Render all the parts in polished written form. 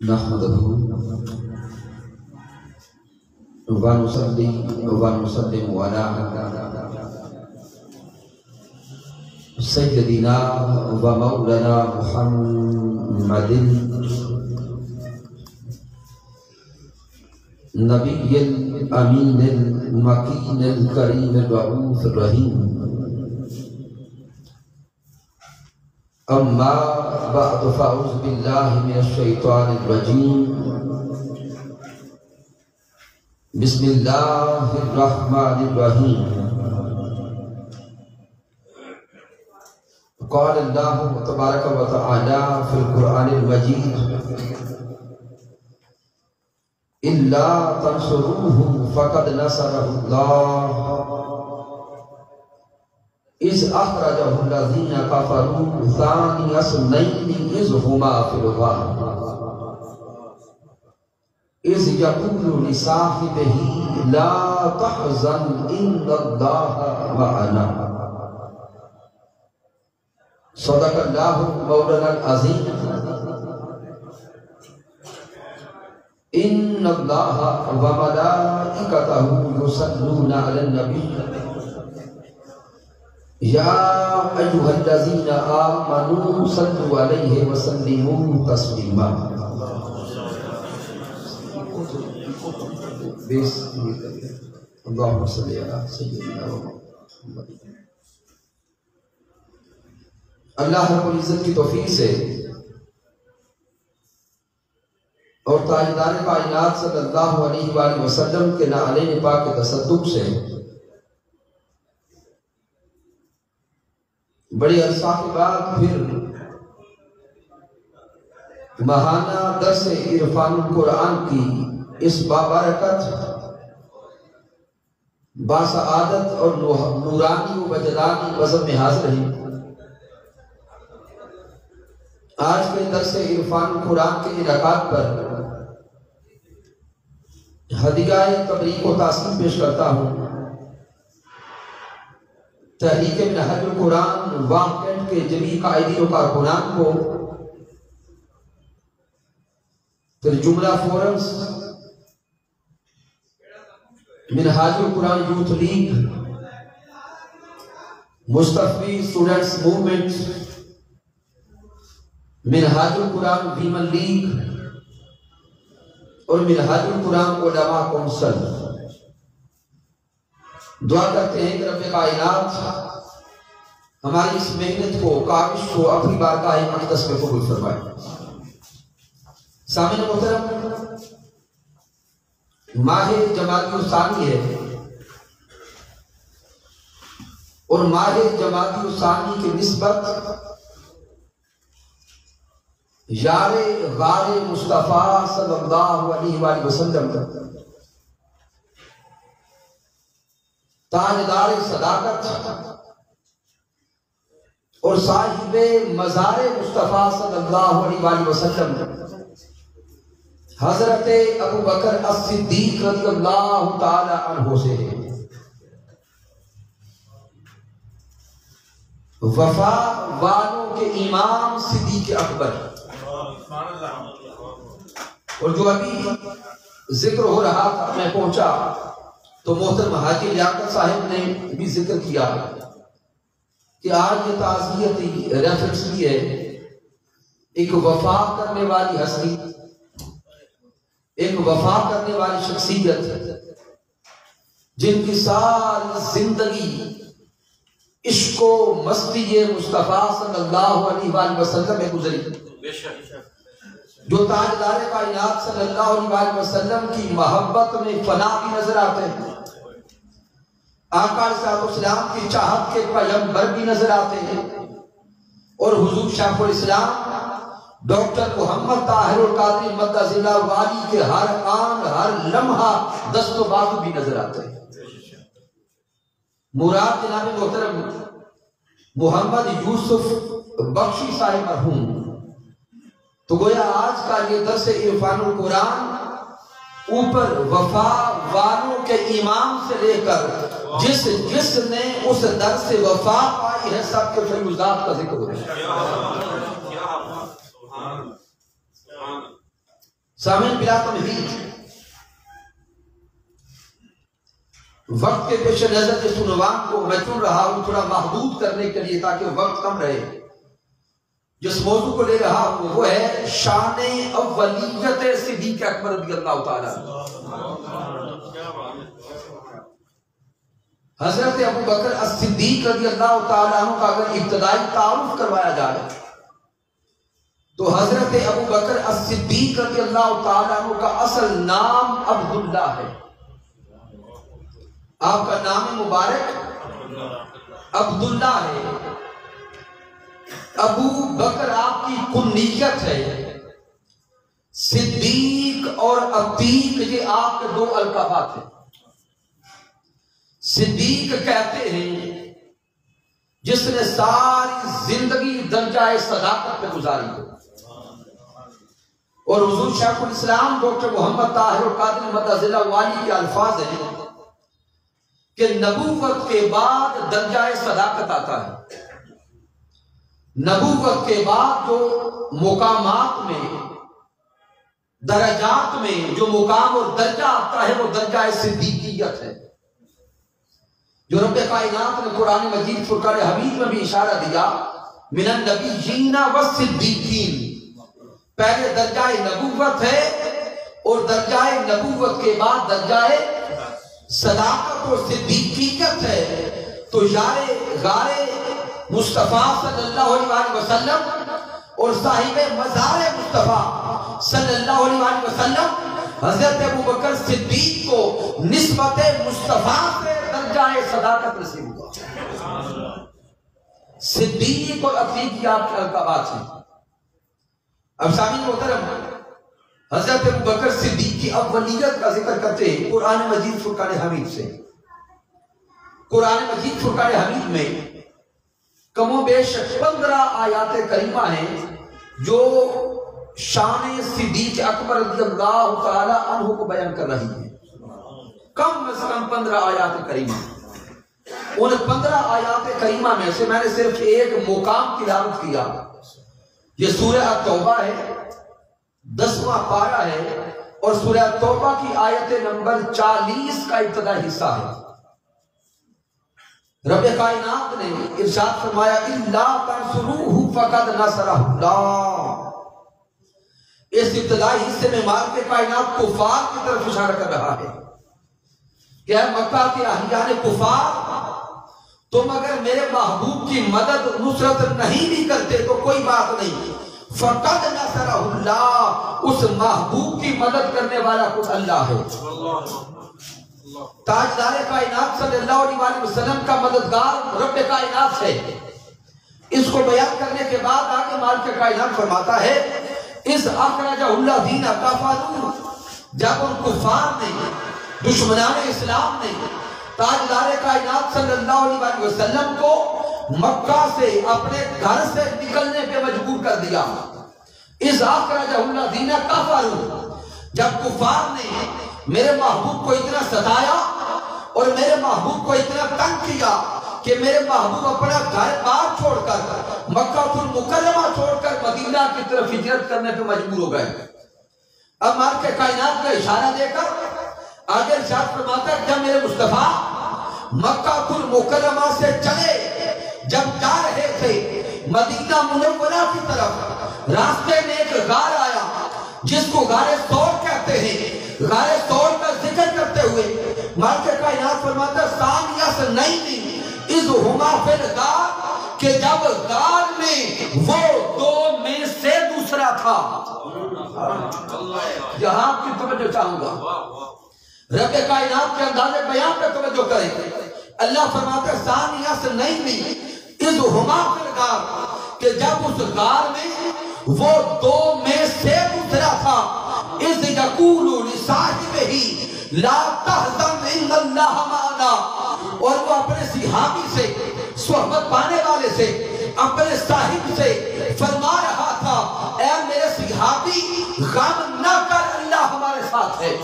نحمده ونصلي ونسلم على سيدنا ومولانا محمد نبي الأمين المكين الكريم الرؤوف الرحيم. أما بعد فأعوذ بالله من الشيطان الرجيم. بسم الله الرحمن الرحيم. قال الله تبارك وتعالى في القرآن المجيد: إلا تنصروه فقد نصره الله إذ أخرجه الذين كفروا ثاني اثنين إذ هما في الغار إذ يقول لصاحبه لا تحزن إن الله معنا. صدق الله مولانا العظيم. إن الله وملائكته يصلون على النبي يا أيها الذين آمنوا صلوا عليه وسلموا تسليما. اللهم صل على سيدنا محمد. اللہ رب العزت کی توفیق سے اور تاجدار کائنات صلی اللہ علیہ وآلہ وسلم کے نعلین پاک کے تصدق سے بڑی عرصہ کے بعد پھر ماہانہ درس عرفان القرآن کی اس بابرکت باسعادت اور نورانی و وجدانی وزن میں حاضر ہیں. آج کے درس عرفان القرآن کے انعقاد پر ہدیہ تبریک و تعظیم پیش کرتا ہوں. تحریک منہج القرآن واقعات کے جمیع قائدین و کارکنان کو، پھر جملہ فورمز، منہج القرآن یوتھ لیگ، مصطفی اسٹوڈنٹس موومنٹ، منہج القرآن ویمن لیگ اور منہج القرآن علماء کونسل. دعا کرتے ہیں کہ رب کائنات ہماری اس محنت کو، کاوش کو اپنی بارگاہ مقدس میں قبول فرمائے. سامعین محترم، ماہ جمادی الثانی ہے اور ماہ جمادی الثانی کی نسبت یار غار مصطفیٰ صلی اللہ علیہ وآلہ وسلم تاجدار صداقت اور صاحب مزار مصطفیٰ صلی اللہ علیہ وآلہ وسلم حضرت ابو بکر الصدیق رضی اللہ تعالی عنہ سے ہے. وفا والوں کے امام صدیق اکبر، اور جو ابھی ذکر ہو رہا تھا میں پہنچا تو محترم حاجی لیاقت صاحب نے بھی ذکر کیا کہ آج یہ تعزیتی ریفرنس بھی ہے ایک وفا کرنے والی ہستی، ایک وفا کرنے والی شخصیت جن کی ساری زندگی عشق و مستی مصطفیٰ صلی اللہ علیہ وآلہ وسلم میں گزری، جو تاجدار کائنات صلی اللہ علیہ وآلہ وسلم کی محبت میں فنا بھی نظر آتے ہیں، آقا علیہ السلام کی چاہت کے پیغمبر بھی نظر آتے ہیں، اور حضور شیخ الاسلام ڈاکٹر محمد طاہر القادری مدعز اللہ والی کے ہر آن ہر لمحہ دست و بازو بھی نظر آتے ہیں. مراد جناب محترم محمد یوسف بخشی صاحب مرحوم. تو گویا آج کا یہ درس عرفان القرآن اوپر وفا والوں کے امام سے لے کر جس نے اس درس وفا پائی ہے سب کے فیوزات کا ذکر ہو رہا ہے. سامعین بلا تمہید، وقت کے پیش نظر کے عنوان کو میں چن رہا ہوں تھوڑا محدود کرنے کے لیے تاکہ وقت کم رہے۔ جس موضوع کو لے رہا ہوں وہ ہے شان اولیت صدیق اکبر رضی اللہ تعالیٰ۔ حضرت ابو بکر الصدیق رضی اللہ تعالیٰ عنہ کا اگر ابتدائی تعارف کروایا جائے تو حضرت ابو بکر الصدیق رضی اللہ تعالیٰ عنہ کا اصل نام عبداللہ ہے۔ آپ کا نام مبارک عبداللہ ہے۔ ابو بکر آپ کی کنیت ہے، صدیق اور عتیق یہ آپ کے دو القابات ہیں۔ صدیق کہتے ہیں جس نے ساری زندگی درجہ صداقت پہ گزاری ہو، اور حضور شیخ الاسلام ڈاکٹر محمد طاہر القادری مدظلہ والی کے الفاظ ہیں کہ نبوت کے بعد درجہ صداقت آتا ہے۔ نبوت کے بعد جو مقامات میں، درجات میں جو مقام اور درجہ آتا ہے وہ درجہ صدیقیت ہے، جو رب کائنات نے قرآن مجید فرقان حمید میں بھی اشارہ دیا، من النبیین والصدیقین۔ پہلے درجہ نبوت ہے اور درجہ نبوت کے بعد درجہ صداقت اور صدیقیت ہے۔ تو یار غار مصطفیٰ صلی اللہ علیہ وسلم اور صاحب مزار مصطفیٰ صلی اللہ علیہ وسلم حضرت ابو بکر صدیق کو نسبت مصطفیٰ سے درجہ صداقت نصیب ہوا۔ صدیق اور عتیق کی آپ کے القابات ہیں۔ اب سامعین محترم، حضرت ابو بکر صدیق کی اولیت کا ذکر کرتے ہیں قرآن مجید فرقان حمید سے۔ قرآن مجید فرقان حمید میں کم و بیش 15 آیات کریمہ ہیں جو شان صدیق اکبر رضی اللہ تعالی عنہ کو بیان کر رہی ہیں۔ کم از کم 15 آیات کریمہ۔ ان 15 آیات کریمہ میں سے میں نے صرف ایک مقام تلاوت کیا، یہ سورہ التوبہ ہے، 10واں پارہ ہے، اور سورہ توبہ کی آیت نمبر 40 کا ابتدائی حصہ ہے۔ رب کائنات نے ارشاد فرمایا اِلَّا تَنْصُرُوهُ فَقَدْ نَصَرَهُ اللَّهُ۔ اس ابتدائی حصے میں مالک کائنات کفار کی طرف اشارہ کر رہا ہے کہ اے مکہ کے اہلیان کفار، تم اگر میرے محبوب کی مدد نصرت نہیں بھی کرتے تو کوئی بات نہیں، فقد نصرہ اللہ، اس محبوب کی مدد کرنے والا خود اللہ ہے۔ تاجدار کائنات صلی اللہ علیہ وسلم کا مددگار رب کائنات ہے۔ اس کو بیان کرنے کے بعد آگے مالک کائنات فرماتا ہے اس اخرجہ اللہ دین کفروا، جب ان کفار نے، دشمنان اسلام نے تاجدار کائنات صلی اللہ علیہ وسلم کو مکہ سے اپنے گھر سے نکلنے پہ مجبور کر دیا، اس اخرجہ اللہ دین کفروا، جب کفار نے میرے محبوب کو اتنا ستایا اور میرے محبوب کو اتنا تنگ کیا کہ میرے محبوب اپنا گھر بار چھوڑ کر مکہ المکرمہ چھوڑ کر مدینہ کی طرف ہجرت کرنے پہ مجبور ہو گئے۔ اب مالک کائنات کا اشارہ دے کر آگے ارشاد فرماتا ہے جب میرے مصطفیٰ مکہ المکرمہ سے چلے، جب جا رہے تھے مدینہ منورہ کی طرف، راستے میں ایک غار آیا جس کو غار ثور کہتے ہیں۔ غار ثور کا ذکر کرتے ہوئے مالک کائنات فرماتا ہے ثانیہ سے نہیں اذ ہما فی الغار، کہ جب غار میں وہ دو میں سے دوسرا تھا۔ یہاں آپ کی توجہ چاہوں گا، رب کائنات کے انداز بیان پہ توجہ کریں۔ اللہ فرماتا ہے ثانیہ سے نہیں اذ ہما فی الغار، کہ جب اس غار میں وہ دو میں سے دوسرا تھا، اذ یقول لصاحبہ لا تحزن ان اللہ معنا، اور وہ اپنے صحابی سے، صحبت پانے والے سے، اپنے صاحب سے فرما رہا تھا اے میرے صحابی غم نہ کر، اللہ ہمارے ساتھ ہے۔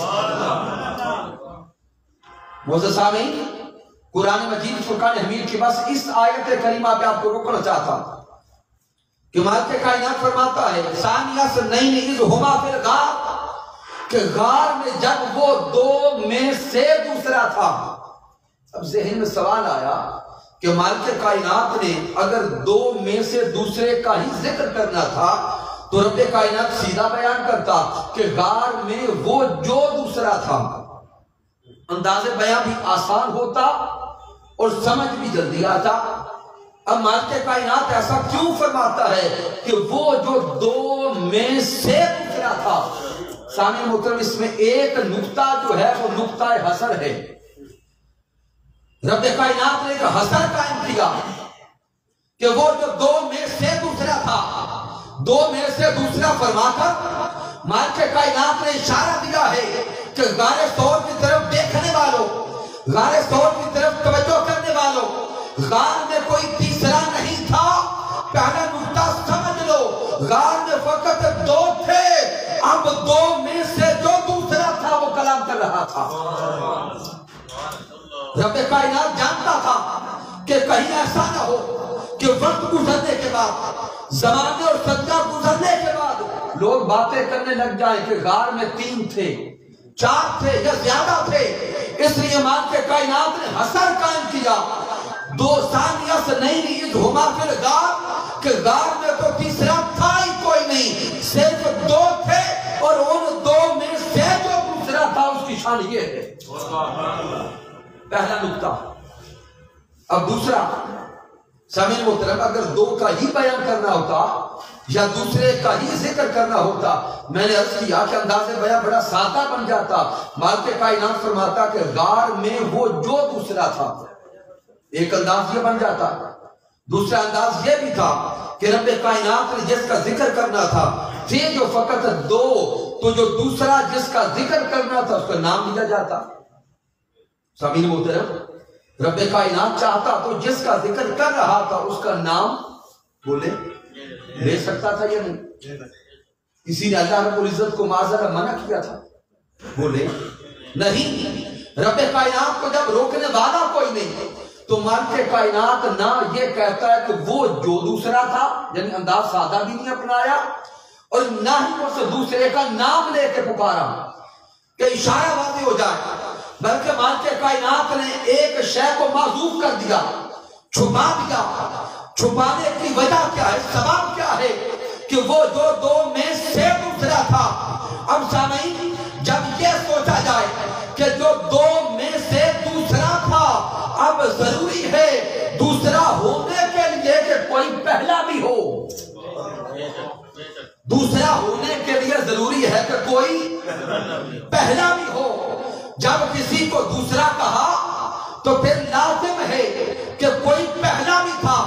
معزز سامعین، قرآن مجید فرقان حمید کی بس اس آیت کریمہ پہ آپ کو روکنا چاہتا کہ مالک کائنات فرماتا ہے ثانیہ سے نہیں اذ ہما فی الغار، کہ غار میں جب وہ دو میں سے دوسرا تھا. اب ذہن میں سوال آیا کہ مالک کائنات نے اگر دو میں سے دوسرے کا ہی ذکر کرنا تھا تو رب کائنات سیدھا بیان کرتا کہ غار میں وہ جو دوسرا تھا. انداز بیان بھی آسان ہوتا اور سمجھ بھی جلدی آتا. اب مالک کائنات ایسا کیوں فرماتا ہے کہ وہ جو دو میں سے دوسرا تھا؟ سامعین محترم، اس میں ایک نقطہ جو ہے وہ نقطہ حصر ہے. رب کائنات نے ایک حصر قائم کیا کہ وہ جو دو میں سے دوسرا تھا، دو میں سے دوسرا فرما کر مالک کائنات نے اشارہ دیا ہے کہ غار ثور کی طرف دیکھنے والوں، غار ثور کی طرف توجہ کرنے والوں، غار میں کوئی تیسرا نہیں تھا. پہلا نقطہ سمجھ لو، غار میں فقط دو تھے. اب دو میں سے جو دوسرا تھا وہ کلام کر رہا تھا. رب کائنات جانتا تھا کہ کہیں ایسا نہ ہو کہ وقت گزرنے کے بعد، زمانے اور صدیہ گزرنے کے بعد لوگ باتیں کرنے لگ جائیں کہ غار میں 3 تھے، 4 تھے یا زیادہ تھے. اس لیے مالک کائنات نے حصر قائم کیا. 2 ثانیہ سے نہیں لی ہما فی الغار کہ غار میں تو تیسرا تھا ہی کوئی نہیں، صرف 2 تھے اور ان 2 میں سے جو دوسرا تھا اس کی شان یہ ہے. پہلا نقطہ. اب دوسرا، سامعین محترم، اگر 2 کا ہی بیان کرنا ہوتا یا دوسرے کا ہی ذکر کرنا ہوتا، میں نے عرض کیا کہ انداز بیان بڑا سادہ بن جاتا. مالک کائنات فرماتا کہ غار میں وہ جو دوسرا تھا. ایک انداز یہ بن جاتا. دوسرا انداز یہ بھی تھا کہ رب کائنات نے جس کا ذکر کرنا تھا تھے جو فقط 2، تو جو دوسرا جس کا ذکر کرنا تھا اس کا نام لیا جاتا. سامعین محترم، رب کائنات چاہتا تو جس کا ذکر کر رہا تھا اس کا نام بولے لے سکتا تھا یا نہیں؟ کسی نے اللہ رب العزت کو معذرت منع کیا تھا؟ بولے نہیں. رب کائنات کو جب روکنے والا کوئی نہیں تو مالک کائنات نہ یہ کہتا ہے کہ وہ جو دوسرا تھا، یعنی انداز سادہ بھی نہیں اپنایا، اور نہ ہی اس دوسرے کا نام لے کے پکارا کہ اشارہ واضح ہو جائے، بلکہ مالک کائنات نے ایک شے کو معذوف کر دیا، چھپا دیا. چھپانے کی وجہ کیا ہے، سبب کیا ہے؟ کہ وہ جو 2 میں سے دوسرا تھا. اب سامعین، جب یہ سوچا جائے کہ جو 2 میں سے دوسرا تھا، اب ضروری ہے دوسرا ہونے کے لیے کہ کوئی پہلا بھی ہو. دوسرا ہونے کے لیے ضروری ہے کہ کوئی پہلا بھی ہو. جب کسی کو دوسرا کہا تو پھر لازم ہے کہ کوئی پہلا بھی تھا.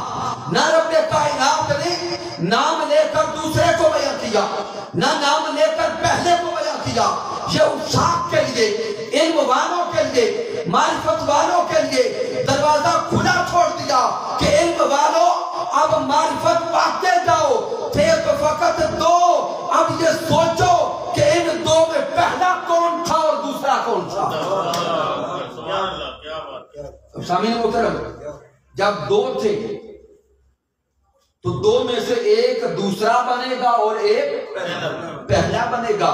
نہ رب کائنات نے نام لے کر دوسرے کو بیان کیا، نہ نام لے کر پہلے کو بیان کیا. یہ افساق کے لیے، علم والوں کے لیے، معرفت والوں کے لیے دروازہ کھلا چھوڑ دیا کہ علم والوں اب معرفت پاتے جاؤ. تھے تو فقط 2، اب یہ سوچو کہ ان 2 میں پہلا کون تھا اور دوسرا کون تھا. سامعین محترم، جب 2 تھے تو 2 میں سے ایک دوسرا بنے گا اور ایک پہلا بنے گا.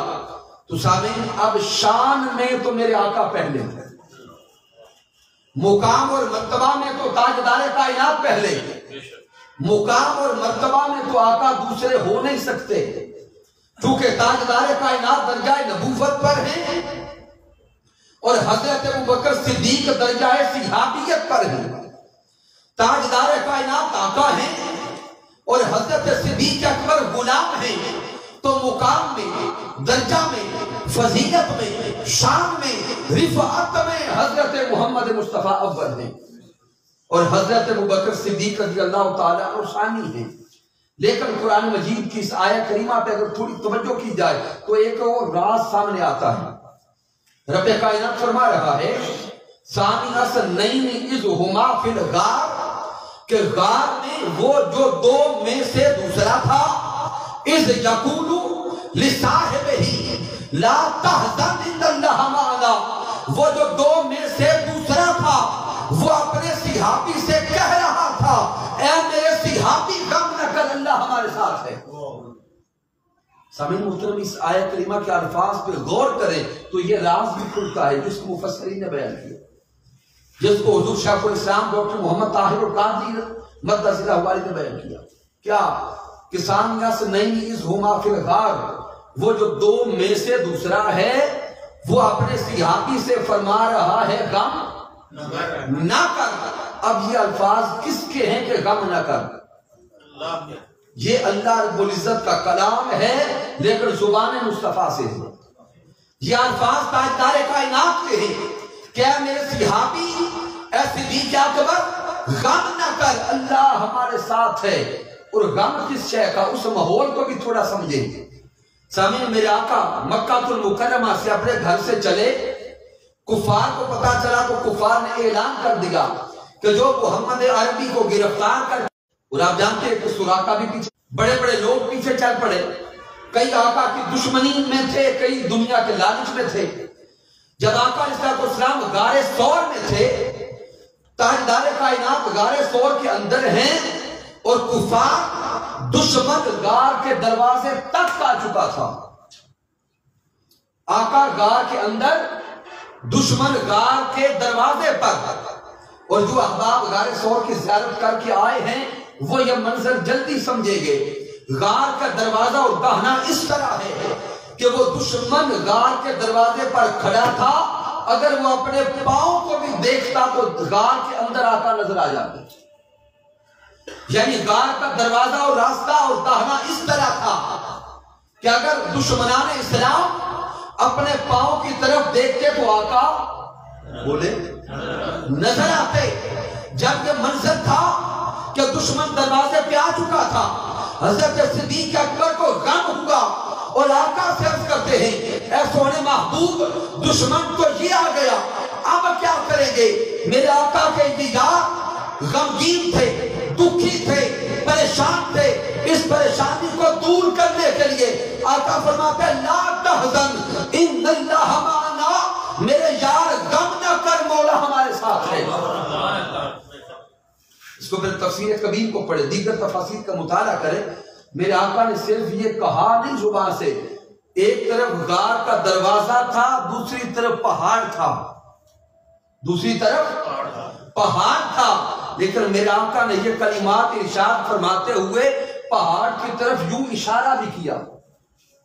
تو سامعین، اب شان میں تو میرے آقا پہلے، مقام اور مرتبہ میں تو تاجدار کائنات پہلے، مقام اور مرتبہ میں تو آقا دوسرے ہو نہیں سکتے، چونکہ تاجدار کائنات درجہ نبوت پر ہیں اور حضرت ابوبکر صدیق درجہ صحابیت پر ہیں. تاجدار کائنات آقا ہیں اور حضرت صدیق اکبر غلام ہیں، تو مقام میں، درجہ میں، فضیلت میں، شان میں، رفعت میں حضرت محمد مصطفیٰ اول ہیں اور حضرت ابوبکر صدیق رضی اللہ تعالیٰ عنہ ثانی ہیں. لیکن قرآن مجید کی اس آیت کریمہ پہ اگر تھوڑی توجہ کی جائے تو ایک اور راز سامنے آتا ہے. رب کائنات فرما رہا ہے ثانی اثنین اذ ہما فی الغار، کہ غار میں وہ جو 2 میں سے دوسرا تھا، اذ یقول لصاحبہ لا تحزن ان اللہ معنا، وہ جو 2 میں سے دوسرا تھا وہ اپنے صحابی سے کہہ رہا تھا اے میرے صحابی غم نہ کر، اللہ ہمارے ساتھ ہے. سامعین محترم اس آیت کریمہ کے الفاظ پہ غور کریں تو یہ راز بھی کھلتا ہے جس کو مفسرین نے بیان کیا، جس کو حضور شیخ الاسلام ڈاکٹر محمد طاہر القادری مقدس اللہ نے بیان کیا۔ کیا کسان یس نہیں از ہما فی الغار، وہ جو دو میں سے دوسرا ہے وہ اپنے صحابی سے فرما رہا ہے غم نہ کر۔ اب یہ الفاظ کس کے ہیں کہ غم نہ کر؟ یہ اللہ رب العزت کا کلام ہے لیکن زبان مصطفیٰ سے ہے۔ یہ الفاظ تاجدار کائنات کے ہیں کہ اے میرے صحابی، اے صدیق اکبر، غم نہ کر، اللہ ہمارے ساتھ ہے۔ اور غم کس شے کا؟ اس ماحول کو بھی تھوڑا سمجھیں۔ سامعین، میرے آقا مکہ المکرمہ سے اپنے گھر سے چلے، کفار کو پتا چلا تو کفار نے اعلان کر دیا کہ جو محمد عربی کو گرفتار کر، اور آپ جانتے ہیں کہ سراقہ بھی پیچھے، بڑے بڑے لوگ پیچھے چل پڑے، کئی آقا کی دشمنی میں تھے، کئی دنیا کے لالچ میں تھے۔ جب آقا علیہ السلام غار ثور میں تھے، تاجدار کائنات غار ثور کے اندر ہیں اور کفار دشمن غار کے دروازے تک آ چکا تھا۔ آقا غار کے اندر، دشمن غار کے دروازے پر، اور جو احباب غار ثور کی زیارت کر کے آئے ہیں وہ یہ منظر جلدی سمجھیں گے۔ غار کا دروازہ اور دہنا اس طرح ہے کہ وہ دشمن غار کے دروازے پر کھڑا تھا، اگر وہ اپنے پاؤں کو بھی دیکھتا تو غار کے اندر آقا نظر آ جاتے۔ یعنی غار کا دروازہ اور راستہ اور دہنا اس طرح تھا کہ اگر دشمنان اسلام اپنے پاؤں کی طرف دیکھتے تو آقا بولے نظر آتے۔ جب یہ منظر تھا کہ دشمن دروازے پہ آ چکا تھا، حضرت صدیق اکبر کو غم ہوا اور آقا سے عرض کرتے ہیں، اے سونے محبوب، دشمن تو یہ آ گیا، اب کیا کریں گے؟ میرے آقا کے انتظار غمگین تھے، دکھی تھے، پریشان تھے۔ اس پریشانی کو دور کرنے کے لیے آقا فرماتے ہیں، لا تحزن ان اللہ معنا، میرے یار غم نہ کر، مولا ہمارے ساتھ ہے۔ اس کو پھر تفسیر کبیر کو پڑھے، دیگر تفاسیر کا مطالعہ کرے۔ میرے آقا نے صرف یہ کہا نہیں زبان سے، ایک طرف غار کا دروازہ تھا، دوسری طرف پہاڑ تھا، دوسری طرف پہاڑ تھا، لیکن میرے آقا نے یہ کلمات ارشاد فرماتے ہوئے پہاڑ کی طرف یوں اشارہ بھی کیا۔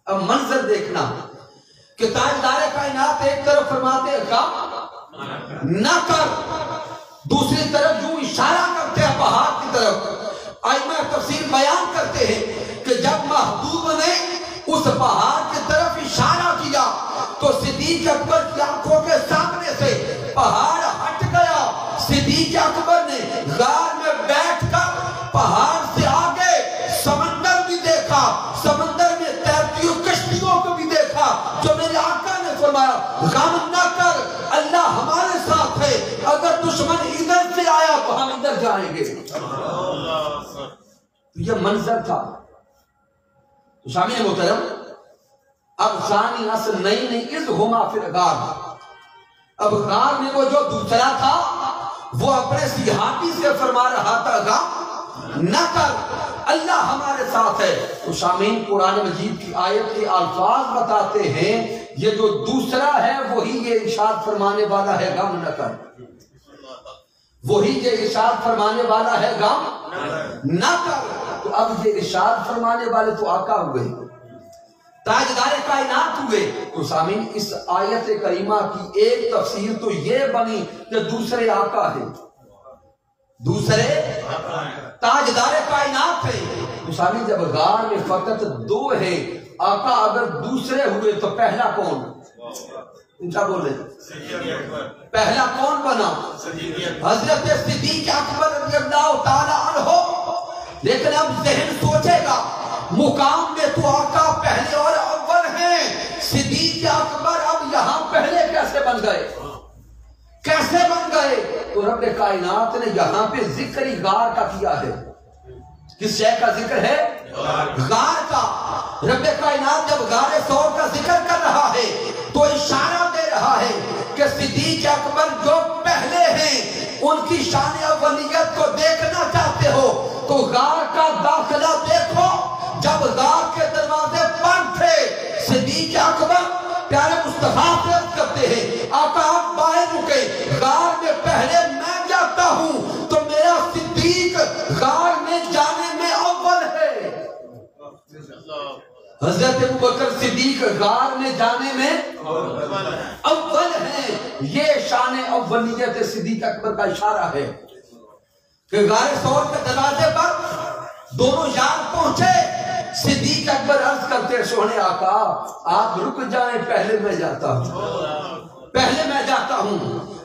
اب منظر دیکھنا کہ تاجدار کائنات ایک طرف فرماتے غم نہ کر، دوسری طرف یوں اشارہ کرتے ہیں پہاڑ کی طرف۔ ائمہ تفسیر بیان کرتے ہیں کہ جب محبوب نے اس پہاڑ کی طرف اشارہ کیا تو صدیق اکبر کی آنکھوں کے سامنے سے پہاڑ ہٹ گیا۔ صدیق اکبر نے غار میں بیٹھ کر پہاڑ سے آگے سمندر بھی دیکھا، سمندر میں تیرتی ہوئی کشتیوں کو بھی دیکھا۔ جو میرے آقا نے فرمایا، غم نہ کر، اللہ ہمارے ساتھ ہے، اگر دشمن ادھر سے آیا تو ہم ادھر جائیں گے۔ یہ منظر تھا۔ تو شامل محترم، اب ثانی اصل نہیں اذ ہما فی الغار، اب غار میں وہ جو دوسرا تھا وہ اپنے صحابی سے فرما رہا تھا، غم نہ کر، اللہ ہمارے ساتھ ہے۔ تو شامعین، قرآن مجید کی آیت کے الفاظ بتاتے ہیں یہ جو دوسرا ہے وہی یہ ارشاد فرمانے والا ہے، غم نہ کر، وہی یہ ارشاد فرمانے والا ہے، غم نہ کر۔ تو اب یہ ارشاد فرمانے والے تو آقا ہوئے، تاجدار کائنات ہوئے۔ تو سامعین، اس آیت کریمہ کی ایک تفسیر تو یہ بنی کہ دوسرے آقا ہیں، دوسرے تاجدار کائنات ہیں۔ تو سامعین، جب غار میں فقط دو ہیں، آقا اگر دوسرے ہوئے تو پہلا کون؟ کیا بولے؟ پہلا کون بنا؟ حضرت صدیق اکبر رضی اللہ تعالی عنہ۔ لیکن اب ذہن سوچے گا، مقام میں تو آقا پہلے اور اول ہیں، صدیق اکبر اب یہاں پہلے کیسے بن گئے؟ کیسے بن گئے؟ تو رب کائنات نے یہاں پہ ذکر ہی غار کا کیا ہے۔ کس شے کا ذکر ہے؟ غار کا۔ رب کائنات جب غار ثور کا ذکر کر رہا ہے تو اشارہ دے رہا ہے کہ صدیق اکبر جو پہلے ہیں ان کی شان اولیت کو دیکھنا چاہتے ہو تو غار کا داخلہ دیکھو۔ جب غار کے دروازے بند تھے صدیق اکبر پیارے مصطفیٰ سے عرض کرتے ہیں آقا آپ باہر رکے، غار میں پہلے میں جاتا ہوں تو میرا صدیق غار میں جانے میں اول ہے۔ حضرت ابوبکر صدیق غار میں جانے میں اول ہیں۔ یہ شان اولیت صدیق اکبر کا اشارہ ہے کہ غار ثور کے دروازے پر دونوں یار پہنچے، صدیق اکبر عرض کرتے سونے آقا آپ رک جائیں، پہلے میں جاتا ہوں، پہلے میں جاتا ہوں،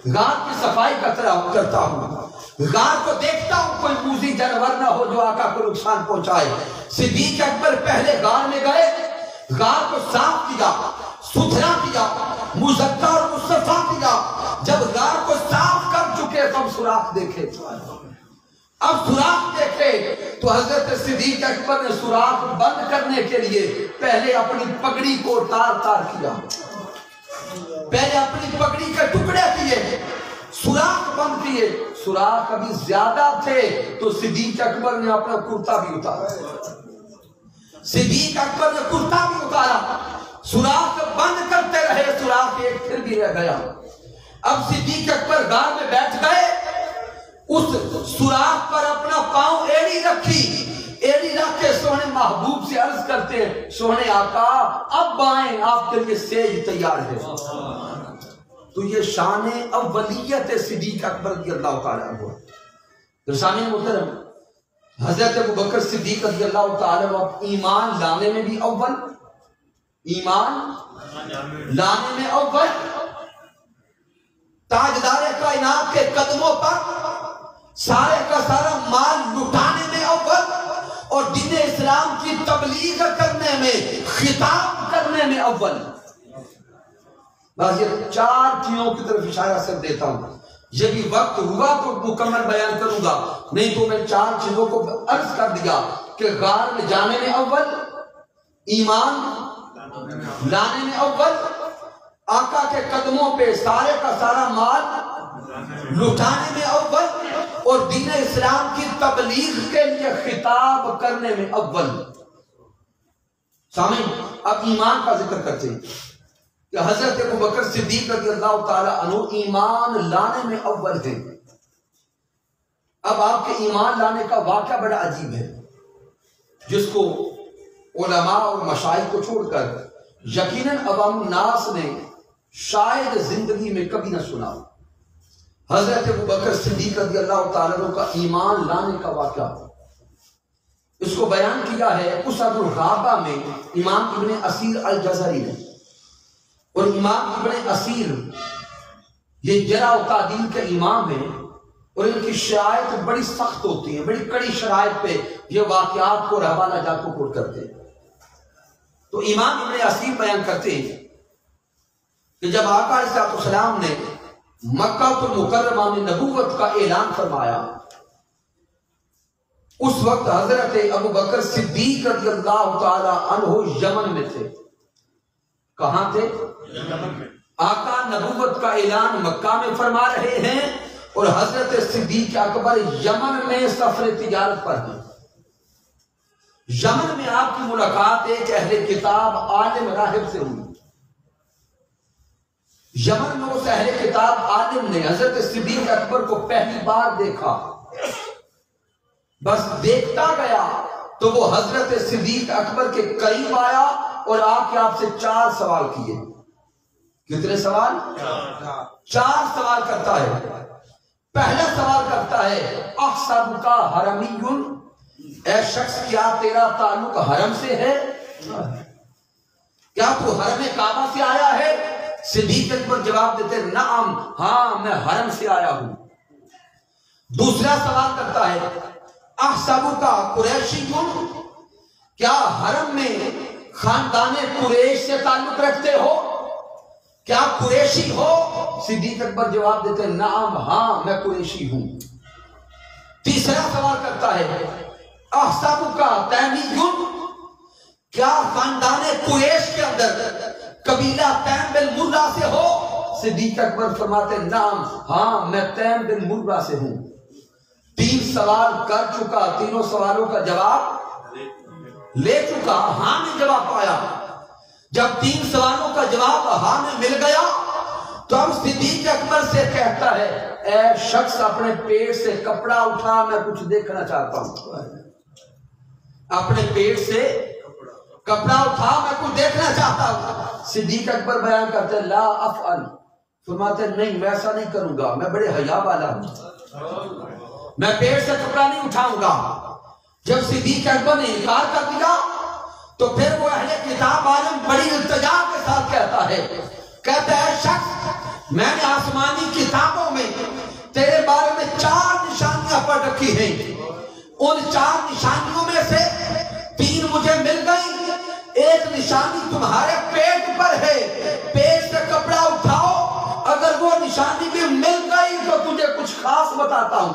غار کی صفائی کرتا ہوں، غار کو دیکھتا ہوں کوئی موذی جانور نہ ہو جو آقا کو نقصان پہنچائے۔ صدیق اکبر پہلے غار میں گئے، غار کو صاف کیا، ستھرا کیا، مزکا اور مصطفیٰ کیا۔ جب غار کو صاف کر چکے تو ہم سوراخ دیکھے، اب سوراخ دیکھے تو حضرت صدیق اکبر نے سوراخ بند کرنے کے لیے پہلے اپنی پگڑی کو تار تار کیا، پہلے اپنی پگڑی کے ٹکڑے کیے، سوراخ بند کیے۔ سوراخ ابھی زیادہ تھے تو صدیق اکبر نے اپنا کرتا بھی اتارا، صدیق اکبر نے کرتا بھی اتارا، سوراخ بند کرتے رہے، سوراخ ایک پھر بھی رہ گیا۔ اب صدیق اکبر غار میں بیٹھ گئے، اس سوراخ پر اپنا پاؤں ایڑی رکھی، ایڑی رکھ کے سونے محبوب سے عرض کرتے سونے آقا اب آئیں، آپ کے لیے سیج تیار ہے۔ تو یہ شان اولیت صدیق اکبر رضی اللہ تعالیٰ عنہ۔ سامعین محترم، حضرت ابوبکر صدیق رضی اللہ تعالیٰ عنہ ایمان لانے میں بھی اول، ایمان لانے میں اول، تاجدار کائنات کے قدموں پر سارے کا سارا مال لٹانے میں اول، اور دین اسلام کی تبلیغ کرنے میں، خطاب کرنے میں اول۔ بس یہ 4 چیزوں کی طرف اشارہ کر دیتا ہوں، یہ بھی وقت ہوا تو مکمل بیان کروں گا، نہیں تو میں 4 چیزوں کو عرض کر دیا کہ غار میں جانے میں اول، ایمان لانے میں اول، آقا کے قدموں پہ سارے کا سارا مال لٹانے میں اول، اور دین اسلام کی تبلیغ کے لیے خطاب کرنے میں اول۔ سامعین، اب ایمان کا ذکر کرتے ہیں کہ حضرت ابوبکر صدیق رضی اللہ تعالی عنہ ایمان لانے میں اول ہیں۔ اب آپ کے ایمان لانے کا واقعہ بڑا عجیب ہے، جس کو علماء اور مشائخ کو چھوڑ کر یقیناً عوام الناس نے شاید زندگی میں کبھی نہ سنا۔ حضرت ابوبکر صدیق رضی اللہ تعالیٰ عنہ کا ایمان لانے کا واقعہ، اس کو بیان کیا ہے اسد الغابہ میں امام ابن اسیر الجزری نے۔ اور امام ابن اسیر یہ جرح و تعدیل کے امام ہیں، اور ان کی شرائط بڑی سخت ہوتی ہیں، بڑی کڑی شرائط پہ یہ واقعات کو حوالہ جات کو کوٹ کرتے ہیں۔ تو امام ابن اسیر بیان کرتے ہیں کہ جب آقا علیہ السلام نے مکہ المکرمہ میں نبوت کا اعلان فرمایا، اس وقت حضرت ابوبکر صدیق رضی اللہ تعالی عنہ یمن میں تھے۔ کہاں تھے؟ آقا نبوت کا اعلان مکہ میں فرما رہے ہیں، اور حضرت صدیق اکبر یمن میں سفر تجارت پر ہیں۔ یمن میں آپ کی ملاقات ایک اہل کتاب عالم راہب سے ہوئی۔ یمن میں اس اہل کتاب عالم نے حضرت صدیق اکبر کو پہلی بار دیکھا، بس دیکھتا گیا تو وہ حضرت صدیق اکبر کے قریب آیا اور آ کے آپ سے 4 سوال کیے۔ کتنے سوال؟ 4 سوال کرتا ہے۔ پہلا سوال کرتا ہے احسب کا حرمی، اے شخص کیا تیرا تعلق حرم سے ہے؟ کیا تو حرم کعبہ سے آیا ہے؟ صدیق اکبر جواب دیتے نعم، ہاں میں حرم سے آیا ہوں۔ دوسرا سوال کرتا ہے احسب کا قریشی، کیا حرم میں خاندان قریش سے تعلق رکھتے ہو؟ کیا قریشی ہو؟ صدیق اکبر جواب دیتے نعم، ہاں میں قریشی ہوں۔ تیسرا سوال کرتا ہے احسب کا تیمی، کیا خاندان قریش کے اندر قبیلہ تیم بن مرہ سے ہو؟ صدیق اکبر فرماتے نعم، ہاں میں تیم بن مرہ سے ہوں۔ 3 سوال کر چکا، تینوں سوالوں کا جواب لے چکا، ہاں میں جواب پایا۔ جب 3 سوالوں کا جواب ہاں میں مل گیا تو اب صدیق اکبر سے کہتا ہے اے شخص اپنے پیٹ سے کپڑا اٹھا، میں کچھ دیکھنا چاہتا ہوں. اپنے پیٹ سے کپڑا اٹھا، میں کچھ دیکھنا چاہتا ہوں. صدیق اکبر بیان کرتے ہیں لا افعل، فرماتے ہیں نہیں میں ایسا نہیں کروں گا، میں بڑے حیا والا ہوں، میں پیٹ سے کپڑا نہیں اٹھاؤں گا. جب صدیق اکبر نے انکار کر دیا تو پھر وہ اہل کتاب عالم بڑی التجا کے ساتھ کہتا ہے شخص میں نے آسمانی کتابوں میں تیرے بارے میں 4 نشانیاں پڑھ رکھی ہیں، ان 4 نشانیوں میں سے 3 مجھے مل گئی، ایک نشانی تمہارے پیٹ پر ہے، پیٹ سے کپڑا اٹھاؤ، اگر وہ نشانی بھی مل گئی تو تجھے کچھ خاص بتاتا ہوں.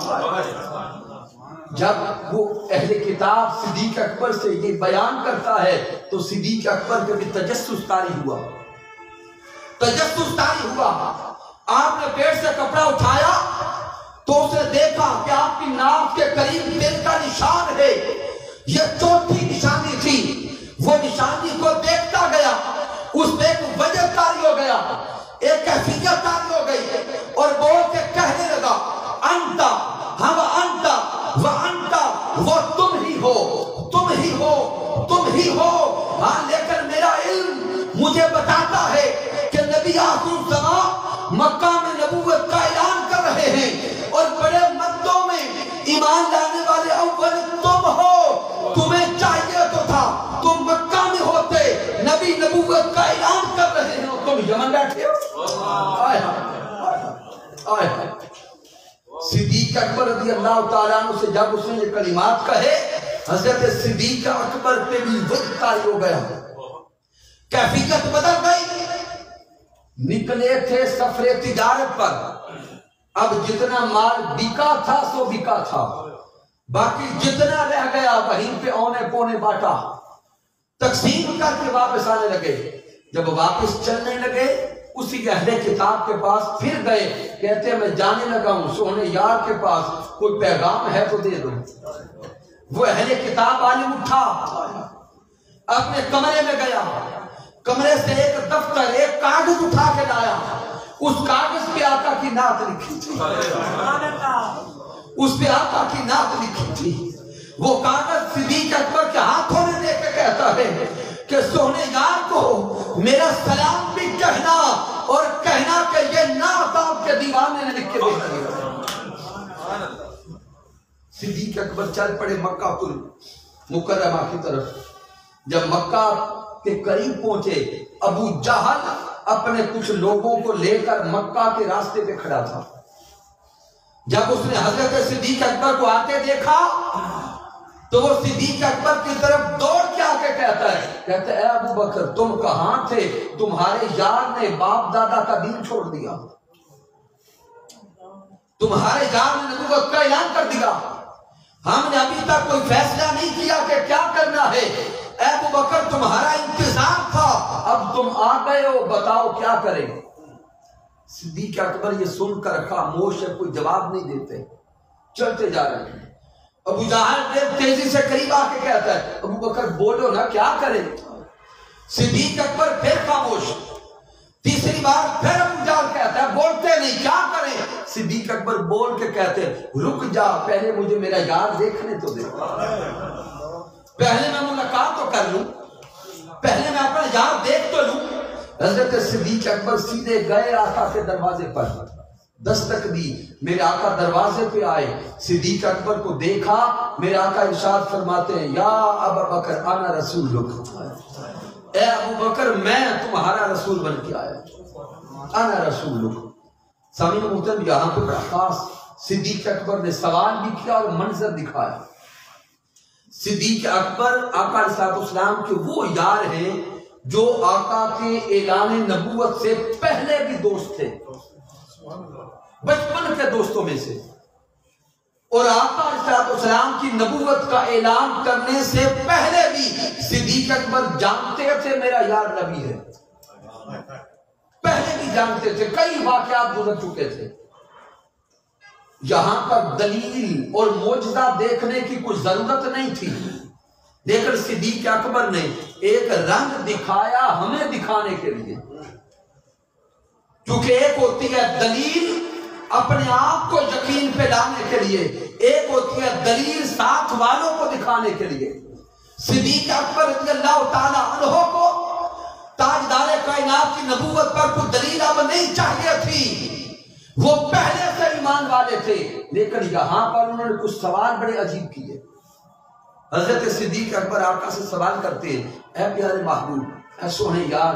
جب وہ اہل کتاب صدیق اکبر سے یہ بیان کرتا ہے تو صدیق اکبر کے بھی تجسس طاری ہوا. آپ نے پیٹ سے کپڑا اٹھایا تو اس نے دیکھا کہ آپ کی ناک کے قریب دل کا نشان ہے. یہ 4تھی نشانی تھی. وہ نشانی کو دیکھتا گیا، اس میں ایک وجہ طاری ہو گیا، ایک کیفیت طاری ہو گئی اور بول کے کہنے لگا انتا ہم انتا وہ انتا، وہ تم ہی ہو، تم ہی ہو، تم ہی ہو. ہاں لیکن میرا علم مجھے بتاتا ہے کہ نبی آخر الزمان مکہ میں نبوت کا اعلان کر رہے ہیں اور بڑے مدوں میں ایمان لانے والے اول تم ہو. تمہیں چاہیے تو تھا تم مکہ میں ہوتے، نبی نبوت کا اعلان کر رہے ہیں اور تم یمن بیٹھے ہو. صدیق اکبر رضی اللہ تعالیٰ عنہ سے جب اس نے یہ کلمات کہے حضرت صدیق اکبر پہ بھی وجد طاری ہو گیا، کیفیت بدل گئی. نکلے تھے سفر تجارت پر، اب جتنا مال بکا تھا سو بکا تھا، باقی جتنا رہ گیا وہیں پہ اونے پونے باٹا، تقسیم کر کے واپس آنے لگے. جب واپس چلنے لگے اسی اہل کتاب کے پاس پھر گئے، کہتے ہیں میں جانے لگا ہوں سونے یار کے پاس، کوئی پیغام ہے تو دے دو. وہ اہل کتاب عالم اٹھا، اپنے کمرے میں گیا، کمرے سے ایک دفتر ایک کاغذ اٹھا کے لایا، اس کاغذ پہ آقا کی نعت لکھی تھی، اس پہ آقا کی نعت لکھی تھی. وہ کاغذ صدیق اکبر کے ہاتھوں میں دے کے کہتا ہے کہ سونے یار کو میرا سلام بھی کہنا اور کہنا کہ یہ نعت آپ کے دیوانے نے لکھ کے بھیجی. صدیق اکبر چل پڑے مکہ مکرمہ کی طرف. جب مکہ کے قریب پہنچے ابو جہل اپنے کچھ لوگوں کو لے کر مکہ کے راستے پہ کھڑا تھا. جب اس نے حضرت صدیق اکبر کو آتے دیکھا تو وہ صدیق اکبر کی طرف دوڑ کے آ کے کہتا ہے اے ابو بکر تم کہاں تھے؟ تمہارے یار نے باپ دادا کا دین چھوڑ دیا، تمہارے یار نے نبوت کا اعلان کر دیا، ہم نے ابھی تک کوئی فیصلہ نہیں کیا کہ کیا کرنا ہے. اے ابو بکر تمہارا انتظار تھا، اب تم آ گئے ہو، بتاؤ کیا کریں. صدیق اکبر یہ سن کر خاموش ہے، کوئی جواب نہیں دیتے، چلتے جا رہے ہیں. ابو جہل تیزی سے قریب آ کے کہتا ہے ابو بکر بولو نا کیا کریں. صدیق اکبر پھر خاموش. تیسری بار پھر ابو جہل کہتا ہے بولتے نہیں کیا کریں. صدیق اکبر بول کے کہتے ہیں رک جا، پہلے مجھے میرا یار دیکھنے تو دے، پہلے میں ملاقات تو کر لوں، پہلے میں اپنا یار دیکھ تو لوں. حضرت صدیق اکبر سیدھے گئے آقا کے دروازے پر، دستک دی، میرے آقا دروازے پہ آئے. صدیق اکبر کو دیکھا، میرے آقا ارشاد فرماتے ہیں یا ابا بکر انا رسولک، اے ابو بکر میں تمہارا رسول بن کے آیا، انا رسولک. سامعین محترم یہاں پہ بڑا خاص صدیق اکبر نے سوال بھی کیا اور منظر دکھایا. صدیق اکبر آقا علیہ السلام کے وہ یار ہیں جو آقا کے اعلان نبوت سے پہلے بھی دوست تھے، بچپن کے دوستوں میں سے، اور آقا علیہ السلام کی نبوت کا اعلان کرنے سے پہلے بھی صدیق اکبر جانتے تھے میرا یار نبی ہے، پہلے بھی جانتے تھے، کئی واقعات گزر چکے تھے. یہاں پر دلیل اور معجزہ دیکھنے کی کوئی ضرورت نہیں تھی، لیکن صدیق اکبر نے ایک رنگ دکھایا ہمیں دکھانے کے لیے، کیونکہ ایک ہوتی ہے دلیل اپنے آپ کو یقین پہ لانے کے لیے، ایک ہوتی ہے دلیل ساتھ والوں کو دکھانے کے لیے۔ صدیق اکبر رضی اللہ تعالی عنہ کو تاجدار کائنات کی نبوت پر کوئی دلیل اب نہیں چاہیے تھی، وہ پہلے سے ایمان والے تھے، لیکن یہاں پر انہوں نے کچھ سوال بڑے عجیب کیے۔ حضرت صدیق اکبر آقا سے سوال کرتے ہیں، اے پیارے محبوب، اے سونے یار،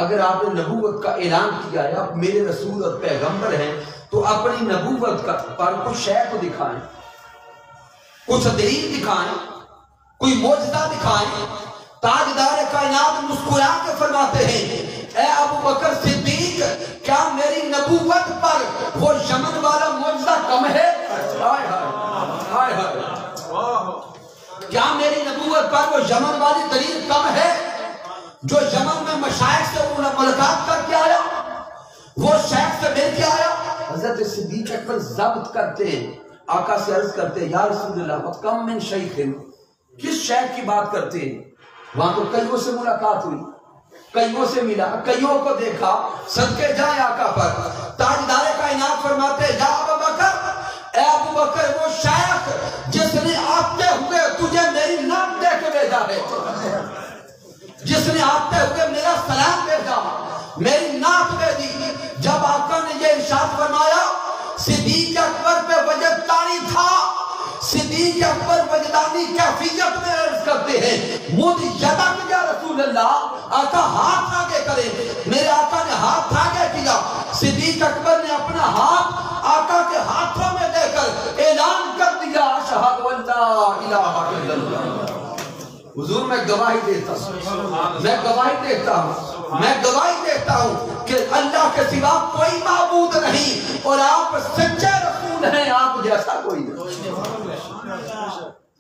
اگر آپ نے نبوت کا اعلان کیا ہے، آپ میرے رسول اور پیغمبر ہیں، تو اپنی نبوت پر کچھ شے کو دکھائیں، کچھ دلیل دکھائیں، کوئی معجزہ دکھائیں۔ تاجدار کائنات مسکرا کے فرماتے ہیں، اے ابو بکر صدیق، کیا میری نبوت پر وہ یمن والا معجزہ کم ہے؟ ہائے ہائے ہائے ہائے، کیا میری نبوت پر وہ یمن والی دلیل کم ہے؟ جو یمن میں مشائخ سے ملاقات کر کے آیا، وہ شیخ سے مل کے آیا۔ حضرت صدیق اکبر ضبط کرتے ہیں، آقا سے عرض کرتے ہیں، یا رسول اللہ وَكَمْ مِنْ شَيْخٍ، کس شیخ کی بات کرتے ہیں؟ وہاں تو کئیوں سے ملاقات ہوئی، کئیوں سے ملا، کئیوں کو دیکھا، صدقے جائیں آقا پر۔ تاجدار کائنات فرماتے ہیں، یا ابو بکر، اے ابو بکر، وہ شیخ جس نے آتے ہوئے تجھے میری نام دے کے بھیجا ہے، جس نے آتے ہوئے میرا سلام بھیجا، میری نعت بھیجی۔ جب آقا نے یہ ارشاد فرمایا، صدیق اکبر پہ وجہ تاری تھا، صدیق اکبر وجدانی کیفیت میں عرض کرتے ہیں، مجھ یدک یا رسول اللہ، آقا ہاتھ آگے کرے۔ میرے آقا نے ہاتھ آگے کیا، صدیق اکبر نے اپنا ہاتھ آقا کے ہاتھوں میں دے کر اعلان کر دیا، اشہد ان لا الہ الا اللہ۔ حضور میں گواہی دیتا ہوں، میں گواہی دیتا ہوں، میں گواہی دیتا ہوں کہ اللہ کے سوا کوئی معبود نہیں، اور آپ سچے رسول ہیں، آپ جیسا کوئی نہیں۔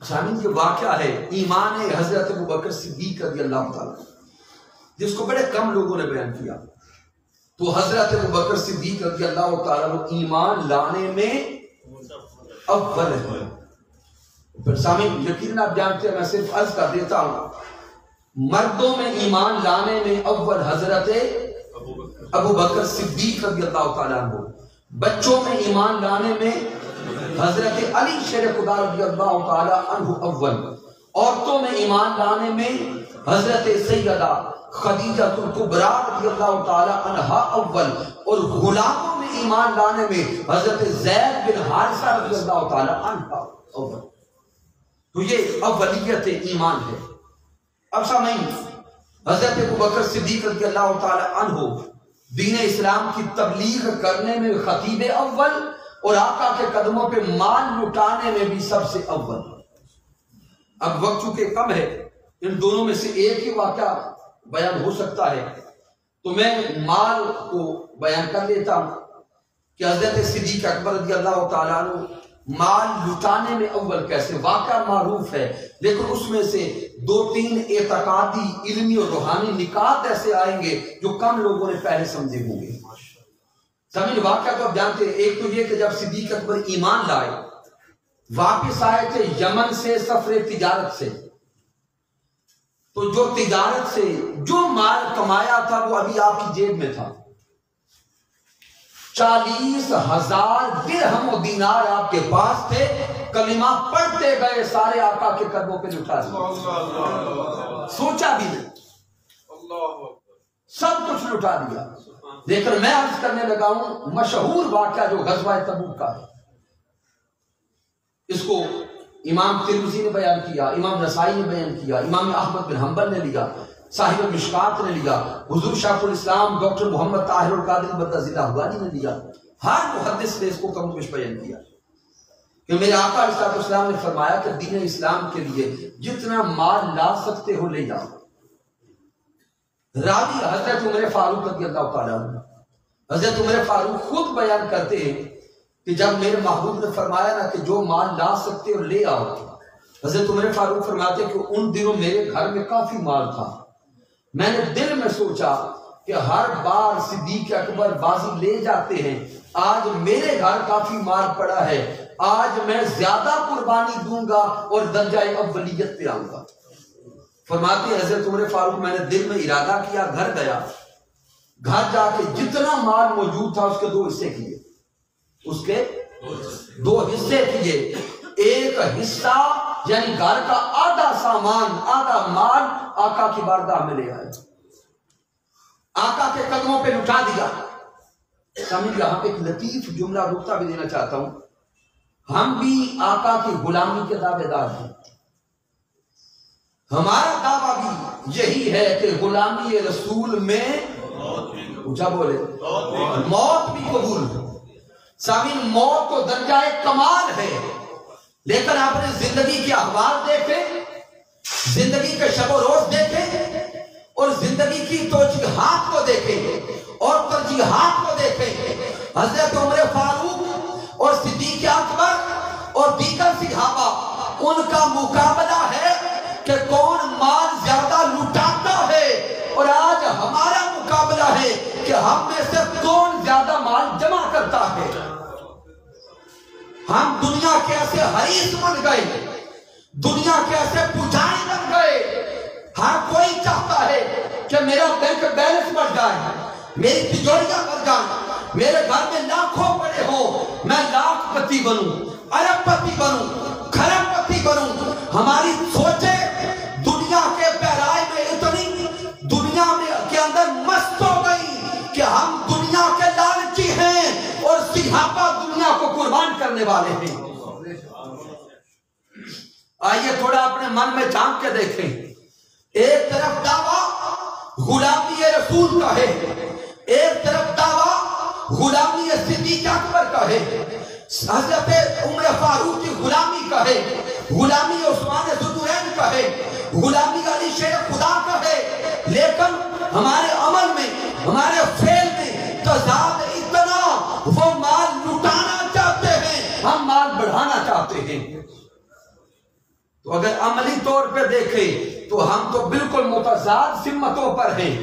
شامل یہ واقعہ ہے ایمان حضرت ابو بکر صدیق رضی اللہ تعالیٰ، جس کو بڑے کم لوگوں نے بیان کیا۔ تو حضرت ابو بکر صدیق رضی اللہ تعالیٰ ایمان لانے میں اول ہے۔ پھر سامعین یقیناً آپ جانتے ہیں، میں صرف عرض کر دیتا ہوں، مردوں میں ایمان لانے میں اول حضرت ابو بکر صدیق رضی اللہ تعالیٰ عنہ، بچوں میں ایمان لانے میں حضرت علی شیر خدا رضی اللہ تعالیٰ عنہ اول، عورتوں میں ایمان لانے میں حضرت سیدہ خدیجہ الکبریٰ رضی اللہ تعالیٰ عنہ اول، اور غلاموں میں ایمان لانے میں حضرت زید بن حارثہ رضی اللہ تعالیٰ عنہ اول۔ تو یہ اولیت ایمان ہے۔ اب سامعین، حضرت ابو بکر صدیق رضی اللہ تعالی عنہ دین اسلام کی تبلیغ کرنے میں خطیب اول، اور آقا کے قدموں پہ مال لٹانے میں بھی سب سے اول۔ اب وقت چونکہ کم ہے، ان دونوں میں سے ایک ہی واقعہ بیان ہو سکتا ہے، تو میں مال کو بیان کر لیتا ہوں کہ حضرت صدیق اکبر رضی اللہ تعالیٰ عنہ مال لٹانے میں اول کیسے۔ واقعہ معروف ہے، لیکن اس میں سے دو تین اعتقادی، علمی اور روحانی نکات ایسے آئیں گے جو کم لوگوں نے پہلے سمجھے ہوں گے۔ سمجھ واقعہ تو آپ جانتے ہیں، ایک تو یہ کہ جب صدیق اکبر ایمان لائے، واپس آئے تھے یمن سے سفر تجارت سے، تو جو تجارت سے جو مال کمایا تھا وہ ابھی آپ کی جیب میں تھا۔ 40,000 درہم و دینار آپ کے پاس تھے، کلمہ پڑھتے گئے، سارے آقا کے قدموں پہ لٹا دیا، سوچا بھی نہیں، سب کچھ لٹا دیا۔ لیکن میں عرض کرنے لگا ہوں مشہور واقعہ جو غزوہ تبوک کا ہے، اس کو امام ترمذی نے بیان کیا، امام نسائی نے بیان کیا، امام احمد بن حنبل نے لیا، صاحب مشکات نے لیا، حضور شیخ الاسلام ڈاکٹر محمد طاہر القادری مدظلہ حوانی نے لیا، ہر محدث نے اس کو کم بیش بیان کیا کہ میرے آقا علیہ السلام نے فرمایا کہ دین اسلام کے لیے جتنا مال لا سکتے ہو لے جاؤ۔ راوی حضرت عمر فاروق رضی اللہ تعالیٰ عنہ، حضرت عمر فاروق خود بیان کرتے ہیں کہ جب میرے محبوب نے فرمایا نا کہ جو مال لا سکتے ہو لے آؤ، حضرت عمر فاروق فرماتے کہ ان دنوں میرے گھر میں کافی مال تھا، میں نے دل میں سوچا کہ ہر بار صدیق اکبر بازی لے جاتے ہیں، آج میرے گھر کافی مال پڑا ہے، آج میں زیادہ قربانی دوں گا اور درجہ اولیت پہ آؤں گا۔ فرماتے ہیں حضرت عمر فاروق میں نے دل میں ارادہ کیا، گھر گیا، گھر جا کے جتنا مال موجود تھا اس کے 2 حصے کیے، اس کے 2 حصے کیے۔ ایک حصہ یعنی گھر کا آدھا سامان، آدھا مال آقا کی بارگاہ میں لے آئے، آقا کے قدموں پہ لٹا دیا۔ سامنے یہاں پہ ایک لطیف جملہ نقطہ بھی دینا چاہتا ہوں، ہم بھی آقا کی غلامی کے دعوے دار ہیں، ہمارا دعویٰ بھی یہی ہے کہ غلامی رسول میں اونچا بولے موت بھی قبول ہے۔ سامعین، موت تو درجہ کمال ہے، لیکن آپ نے زندگی کے احوال دیکھے، زندگی کے شب و روز دیکھے، اور زندگی کی توجیہات کو دیکھے اور ترجیحات کو دیکھے۔ حضرت عمر فاروق اور صدیق اکبر اور دیگر صحابہ، ان کا مقابلہ ہے کہ کون مال زیادہ لٹاتا ہے، اور آج ہمارا مقابلہ ہے کہ ہم میں سے کون زیادہ مال جمع کرتا ہے۔ ہم دنیا کے ایسے حریص بن گئے، دنیا کے ایسے پجاری بن گئے، ہر کوئی چاہتا ہے کہ میرا بینک بیلنس بڑھ جائے، میری تجوریاں بڑھ جائیں، میرے گھر میں لاکھوں پڑے ہوں، میں لاکھ پتی بنوں، ارب پتی بنوں، کھرب پتی بنوں۔ ہماری سوچیں دنیا کے پہرائے میں اتنی دنیا میں کے اندر مست ہو گئی کہ ہم دنیا کے لالچی ہیں اور صحابہ دنیا کو قربان کرنے والے ہیں۔ آئیے تھوڑا اپنے من میں جھانک کے دیکھیں، ایک طرف دعویٰ غلامی رسول کا ہے، ایک طرف دعویٰ غلامی صدیق اکبر کا ہے، حضرت عمر فاروق کی غلامی کا ہے، غلامی عثمان ذوالنورین کا ہے، غلامی علی شیر خدا کا ہے، لیکن ہمارے عمل میں، ہمارے فعل میں تضاد اتنا، وہ مال لٹانا چاہتے ہیں، ہم مال بڑھانا چاہتے ہیں۔ تو اگر عملی طور پہ دیکھیں تو ہم تو بالکل متضاد سمتوں پر ہیں،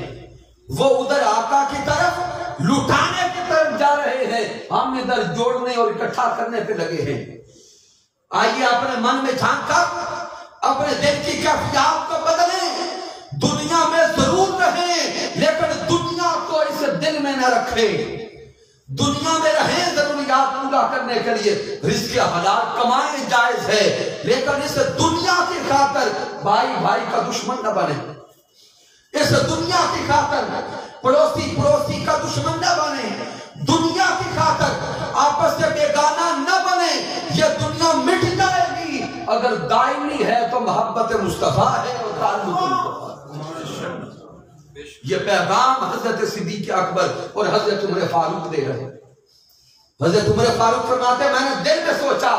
وہ ادھر آقا کی طرف لٹانے کی طرف جا رہے ہیں، ہم ادھر جوڑنے اور اکٹھا کرنے پہ لگے ہیں۔ آئیے اپنے من میں جھانک کر اپنے دل کی کیفیات کو بدلیں، دنیا میں ضرور رہیں لیکن دنیا کو اس دل میں نہ رکھیں، دنیا میں رہیں ضروریات پورا کرنے کے لیے، رزق حلال کمائیں جائز ہے، لیکن اس دنیا کی خاطر بھائی بھائی کا دشمن نہ بنے، اس دنیا کی خاطر پڑوسی پڑوسی کا دشمن نہ بنے، دنیا کی خاطر آپس سے بیگانہ نہ بنے۔ یہ دنیا مٹ جائے گی، اگر دائمی ہے تو محبت مصطفیٰ ہے اور تعلق مصطفیٰ۔ یہ پیغام حضرت صدیق اکبر اور حضرت عمر فاروق دے رہے ہیں۔ حضرت عمر فاروق فرماتے ہیں میں نے دل میں سوچا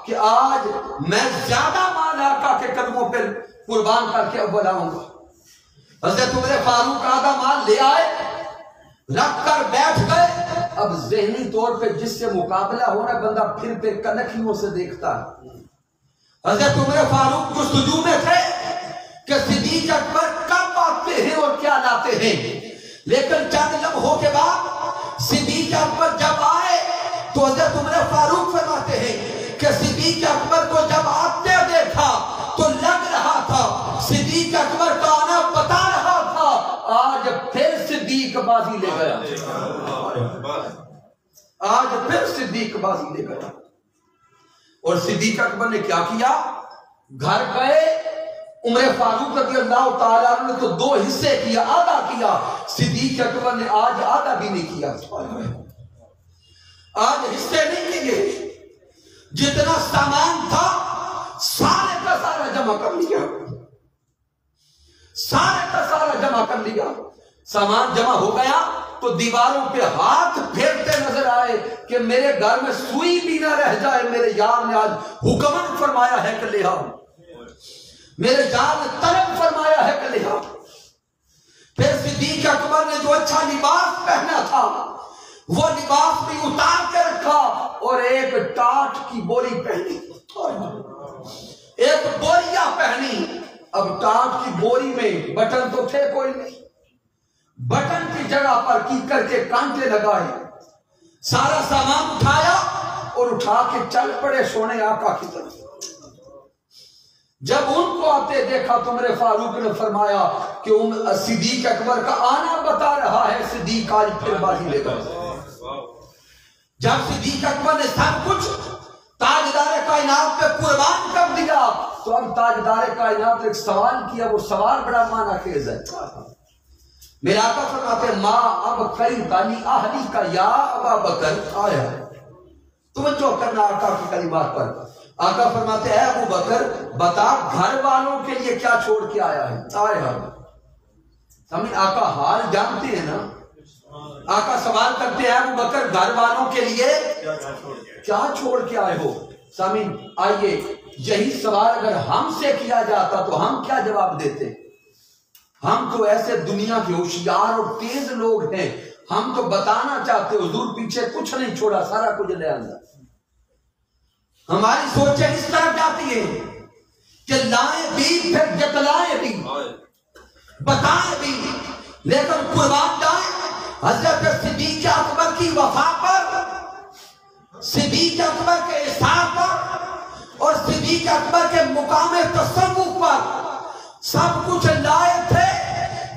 کہ آج میں زیادہ مال آقا کے قدموں پر قربان کر کے اول آؤں گا۔ حضرت عمر فاروق آدھا مال لے آئے، رکھ کر بیٹھ گئے۔ اب ذہنی طور پہ جس سے مقابلہ ہونا بندہ پھر پہ کنکھیوں سے دیکھتا ہے۔ حضرت عمر فاروق جو سجود میں تھے کہ صدیق اکبر کب آتے ہیں اور کیا لاتے ہیں، لیکن چند لمحوں کے بعد صدیق اکبر جب آئے تو حضرت عمر فاروق فرماتے ہیں کہ صدیق اکبر کو جب آتے دیکھا تو لگ رہا تھا صدیق اکبر کا آنا بتا رہا تھا آج پھر صدیق بازی لے گیا، آج پھر صدیق بازی لے گیا۔ اور صدیق اکبر نے کیا کیا، گھر گئے، عمر فاروق رضی اللہ تعالیٰ نے تو 2 حصے کیا، آدھا کیا، صدیق اکبر نے آج آدھا بھی نہیں کیا، آج حصے نہیں کیے، جتنا سامان تھا سارے کا سارا جمع کر لیا، سارے کا سارا جمع کر لیا۔ سامان جمع ہو گیا تو دیواروں پہ ہاتھ پھیرتے نظر آئے کہ میرے گھر میں سوئی بھی نہ رہ جائے، میرے یار نے آج حکم فرمایا ہے کہ لے آؤ، میرے یار نے طلب فرمایا ہے کہ لے آؤ۔ پھر صدیق اکبر نے جو اچھا لباس پہنا تھا وہ لباس بھی اتار کے رکھا اور ایک ٹاٹ کی بوری پہنی، ایک بوریا پہنی۔ اب ٹاٹ کی بوری میں بٹن تو تھے کوئی نہیں، بٹن کی جگہ پر کیکر کے کانٹے لگائے، سارا سامان اٹھایا اور اٹھا کے چل پڑے سونے آقا کی طرف۔ جب ان کو آتے دیکھا تو میرے فاروق نے فرمایا کہ صدیق اکبر کا آنا بتا رہا ہے صدیق آج پھر بازی لے کر. جب صدیق اکبر نے سب کچھ تاجدار کائنات پہ قربان کر دیا تو اب تاجدار کائنات ایک سوال کیا، وہ سوال بڑا معنی خیز ہے. میرا آقا فرماتے ہیں ما اب کئی تانی اہلی کا یا ابا بکر آیا. توجہ کرنا آقا کی کلمات پر. آقا فرماتے ہیں ابو بکر بتا گھر والوں کے لیے کیا چھوڑ کے آیا ہے. آیا سمجھ آقا حال جانتے ہیں نا. آقا سوال کرتے ہیں ابو بکر گھر والوں کے لیے کیا چھوڑ کے آئے ہو. سامعین آئیے یہی سوال اگر ہم سے کیا جاتا تو ہم کیا جواب دیتے. ہم تو ایسے دنیا کے ہوشیار اور تیز لوگ ہیں، ہم تو بتانا چاہتے حضور پیچھے کچھ نہیں چھوڑا، سارا کچھ لے آندا. ہماری سوچیں اس طرح جاتی ہے کہ لائیں بھی پھر جتلائیں بھی بتائیں بھی، لیکن قربان جائیں حضرت صدیق اکبر کی وفا پر، صدیق اکبر کے احسان پر اور صدیق اکبر کے مقام تصوف پر سب کچھ لائے تھے.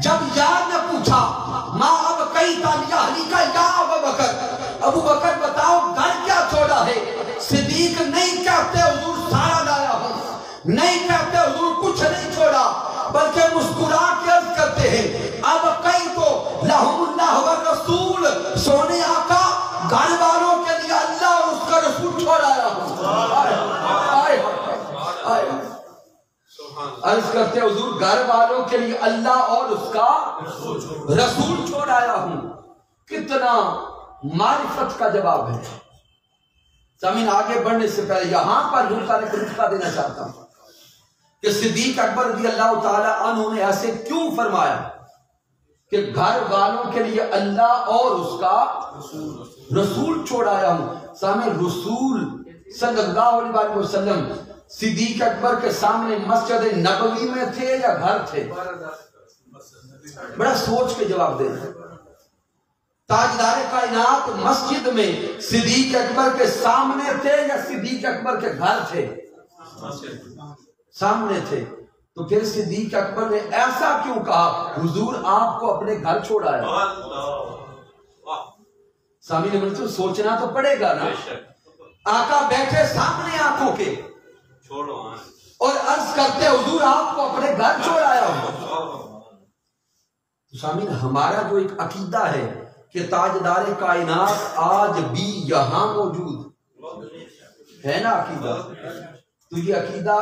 جب یار نے پوچھا ماں اب کئی تالیہ علی کا یا ابو بکر، ابو بکر بتاؤ گھر کیا چھوڑا ہے. صدیق نہیں کہتے حضور سارا لایا ہوں، نہیں کہتے حضور کچھ نہیں چھوڑا، بلکہ مسکرا کے عرض کرتے ہیں اب کئی تو لہم اللہ والرسول، سونے آقا گھر والوں کے لیے اللہ اور اس کا رسول چھوڑایا ہوں. عرض کرتے حضور گھر والوں کے لیے اللہ اور اس کا رسول چھوڑایا ہوں. کتنا معرفت کا جواب ہے. زمین آگے بڑھنے سے پہلے یہاں پر نقطہ دینا چاہتا ہوں کہ صدیق اکبر رضی اللہ تعالیٰ عنہ نے ایسے کیوں فرمایا کہ گھر والوں کے لیے اللہ اور اس کا رسول چھوڑایا ہوں. سامنے رسول صلی اللہ علیہ وسلم صدیق اکبر کے سامنے مسجد نبوی میں تھے یا گھر تھے؟ بڑا سوچ کے جواب دے رہے. تاجدار کائنات مسجد میں صدیق اکبر کے سامنے تھے یا صدیق اکبر کے گھر تھے؟ سامنے تھے. تو پھر صدیق اکبر نے ایسا کیوں کہا حضور آپ کو اپنے گھر چھوڑایا؟ سامنے نے سوچنا تو پڑے گا نا. آقا بیٹھے سامنے آنکھوں کے اور عرض کرتے حضور آپ کو اپنے گھر چھوڑایا ہوں. سامنے ہمارا جو ایک عقیدہ ہے کہ تاجدار کائنات آج بھی یہاں موجود ہے نا عقیدہ، تو یہ عقیدہ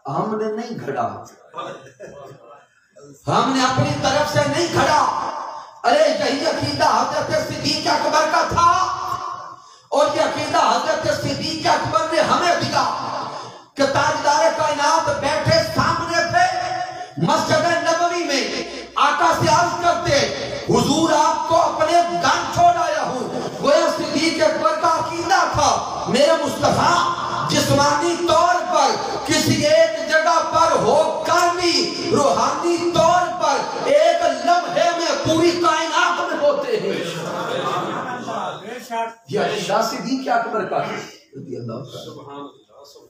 ہم نے نہیں گھڑا، ہم نے اپنی طرف سے نہیں گھڑا. ارے یہی عقیدہ حضرت صدیق اکبر کا تھا اور یہ عقیدہ حضرت صدیق اکبر نے ہمیں دیا کہ تاجدار کائنات بیٹھے سامنے تھے مسجد نبوی میں. آقا سے عرض کرتے حضور آپ کو اپنے گھر چھوڑایا ہوں. گویا صدیق اکبر کا عقیدہ تھا میرے مصطفیٰ جسمانی طور پر کسی ایک جگہ پر ہو کر بھی روحانی طور پر ایک لمحے میں پوری کائنات میں ہوتے ہیں. یہ عقیدہ صدیق اکبر کا ہے.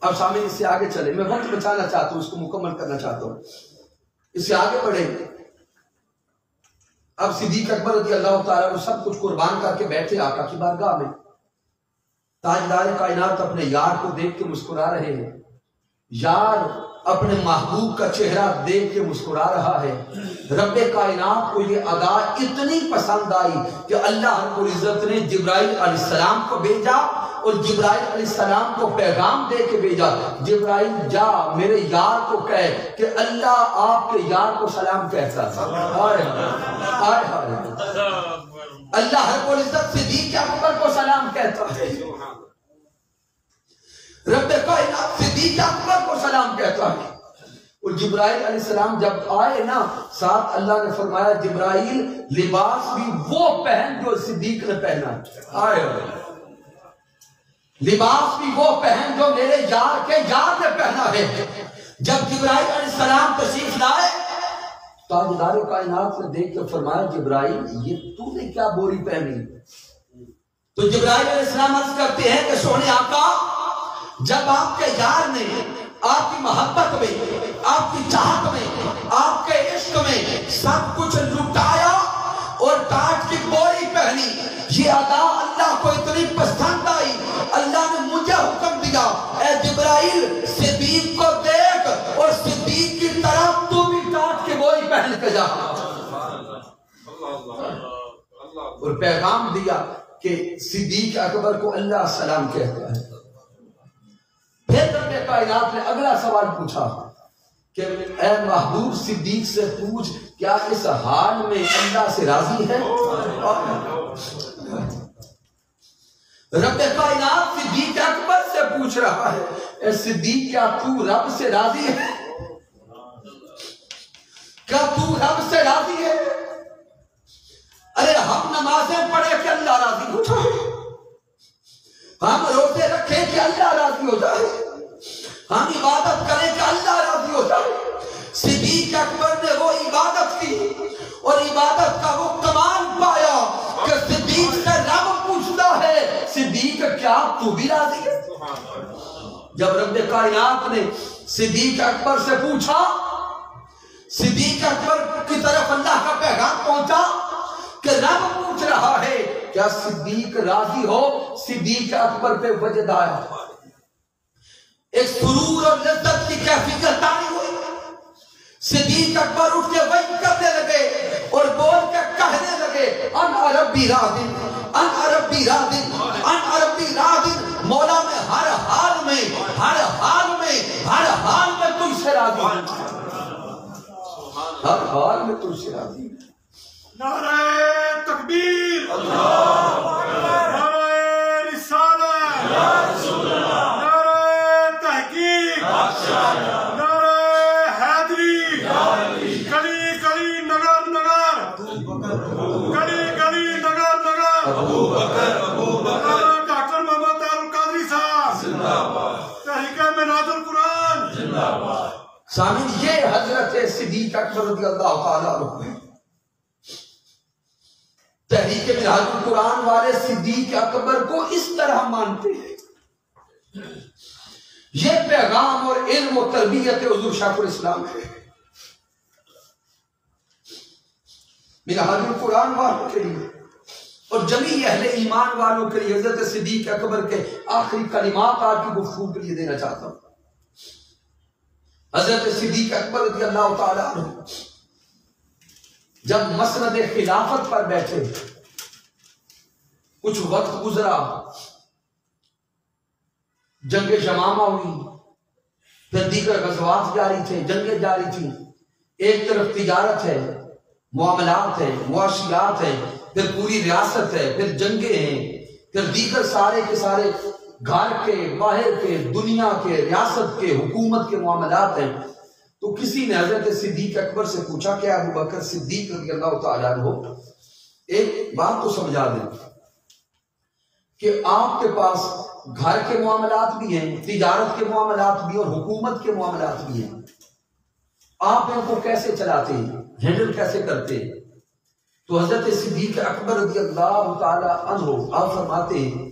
اب سامنے اس سے آگے چلے، میں وقت بچانا چاہتا ہوں، اس کو مکمل کرنا چاہتا ہوں. اس سے آگے بڑھے. اب صدیق اکبر رضی اللہ تعالیٰ وہ سب کچھ قربان کر کے بیٹھے آقا کی بارگاہ میں. تاجدار کائنات اپنے یار کو دیکھ کے مسکرا رہے ہیں. یار اپنے محبوب کا چہرہ دیکھ کے مسکرا رہا ہے. رب کائنات کو یہ ادا اتنی پسند آئی کہ اللہ رب العزت نے جبرائیل علیہ السلام کو بھیجا اور جبرائیل علیہ السلام کو پیغام دے کے بھیجا جبرائیل جا میرے یار کو کہے کہ اللہ آپ کے یار کو سلام کہتا ہے. اللہ رب العزت صدیق اکبر کو سلام کہتا ہے. رب کائنات صدیق اکبر کو سلام کہتا ہے. اور جبرائیل علیہ السلام جب آئے نا ساتھ اللہ نے فرمایا جبرائیل لباس بھی وہ پہن جو صدیق نے پہنا. آئے لباس بھی وہ پہن جو میرے یار کے یار نے پہنا ہے. جب جبرائیل علیہ السلام تشریف لائے تاجدار کائنات نے دیکھ کے فرمایا جبرائیل یہ تو نے کیا بوری پہنی؟ تو جبرائیل علیہ السلام عرض کرتے ہیں کہ سونے آقا جب آپ کے یار نے آپ کی محبت میں، آپ کی چاہت میں، آپ کے عشق میں سب کچھ لٹایا اور ٹاٹ کی بوری پہنی۔ یہ ادا اللہ کو اتنی پسند آئی، اللہ نے مجھے حکم دیا اے جبرائیل صدیق کو دیکھ اور صدیق کی طرف تو بھی ٹاٹ کی بوری پہن کے جا، اور پیغام دیا کہ صدیق اکبر کو اللہ سلام کہتا ہے۔ پھر رب کائنات نے اگلا سوال پوچھا کہ اے محبوب صدیق سے پوچھ کیا اس حال میں اللہ سے راضی ہے؟ رب کائنات صدیق اکبر سے پوچھ رہا ہے اے صدیق کیا تو رب سے راضی ہے؟ کیا تو رب سے راضی ہے؟ ارے ہم نمازیں پڑھے کہ اللہ راضی ہو جائے، ہم روزے رکھیں کہ اللہ راضی ہو جائے، ہم عبادت کریں کہ اللہ راضی ہو جائے۔ صدیق اکبر نے وہ عبادت کی اور عبادت کا وہ کمال پایا کہ صدیق سے رب پوچھتا ہے صدیق کیا تو بھی راضی ہے؟ جب رب کائنات نے صدیق اکبر سے پوچھا، صدیق اکبر کی طرف اللہ کا پیغام پہنچا کہ رب پوچھ رہا ہے کیا صدیق راضی ہو؟ صدیق اکبر پہ وجد آیا، ایک سرور اور لذت کی کیفیت تاری ہوئی۔ صدیق اکبر اٹھ کے وعد کرنے لگے اور بول کے کہنے لگے انا ربی راضٍ، انا ربی راضٍ، انا ربی راضٍ، مولا میں ہر حال میں، ہر حال میں، ہر حال میں تجھ سے راضی ہوں، ہر حال میں تجھ سے راضی ہوں۔ نعرہ تکبیر، نعرہ رسالت، نعرہ تحقیق، نعرہ حیدری، گلی گلی نگر نگر، گلی گلی نگر نگر، نعرہ ڈاکٹر محمد القادری صاحب، تحریک منہاج القرآن۔ سامعین یہ حضرت صدیق اکبر رضی اللہ تعالیٰ عنہ تحریک منہاج القرآن والے صدیق اکبر کو اس طرح مانتے ہیں۔ یہ پیغام اور علم و تربیت حضور شیخ الاسلام ہے۔ منہاج القرآن والوں کے لیے اور جمیع اہل ایمان والوں کے لیے حضرت صدیق اکبر کے آخری کلمات آپ کی گفتگو کے لیے دینا چاہتا ہوں۔ حضرت صدیق اکبر رضی اللہ تعالیٰ عنہ جب مسند خلافت پر بیٹھے، کچھ وقت گزرا، جنگ یمامہ ہوئی، پھر دیگر غزوات جاری تھے، جنگیں جاری تھیں، ایک طرف تجارت ہے، معاملات ہیں، معاشیات ہیں، پھر پوری ریاست ہے، پھر جنگیں ہیں، پھر دیگر سارے کے سارے گھر کے، باہر کے، دنیا کے، ریاست کے، حکومت کے معاملات ہیں۔ تو کسی نے حضرت صدیق اکبر سے پوچھا کہ ابو بکر صدیق رضی اللہ تعالیٰ عنہ ایک بات تو سمجھا دیں کہ آپ کے پاس گھر کے معاملات بھی ہیں، تجارت کے معاملات بھی اور حکومت کے معاملات بھی ہیں، آپ ان کو کیسے چلاتے ہیں، ہینڈل کیسے کرتے ہیں؟ تو حضرت صدیق اکبر رضی اللہ تعالیٰ عنہ آپ فرماتے ہیں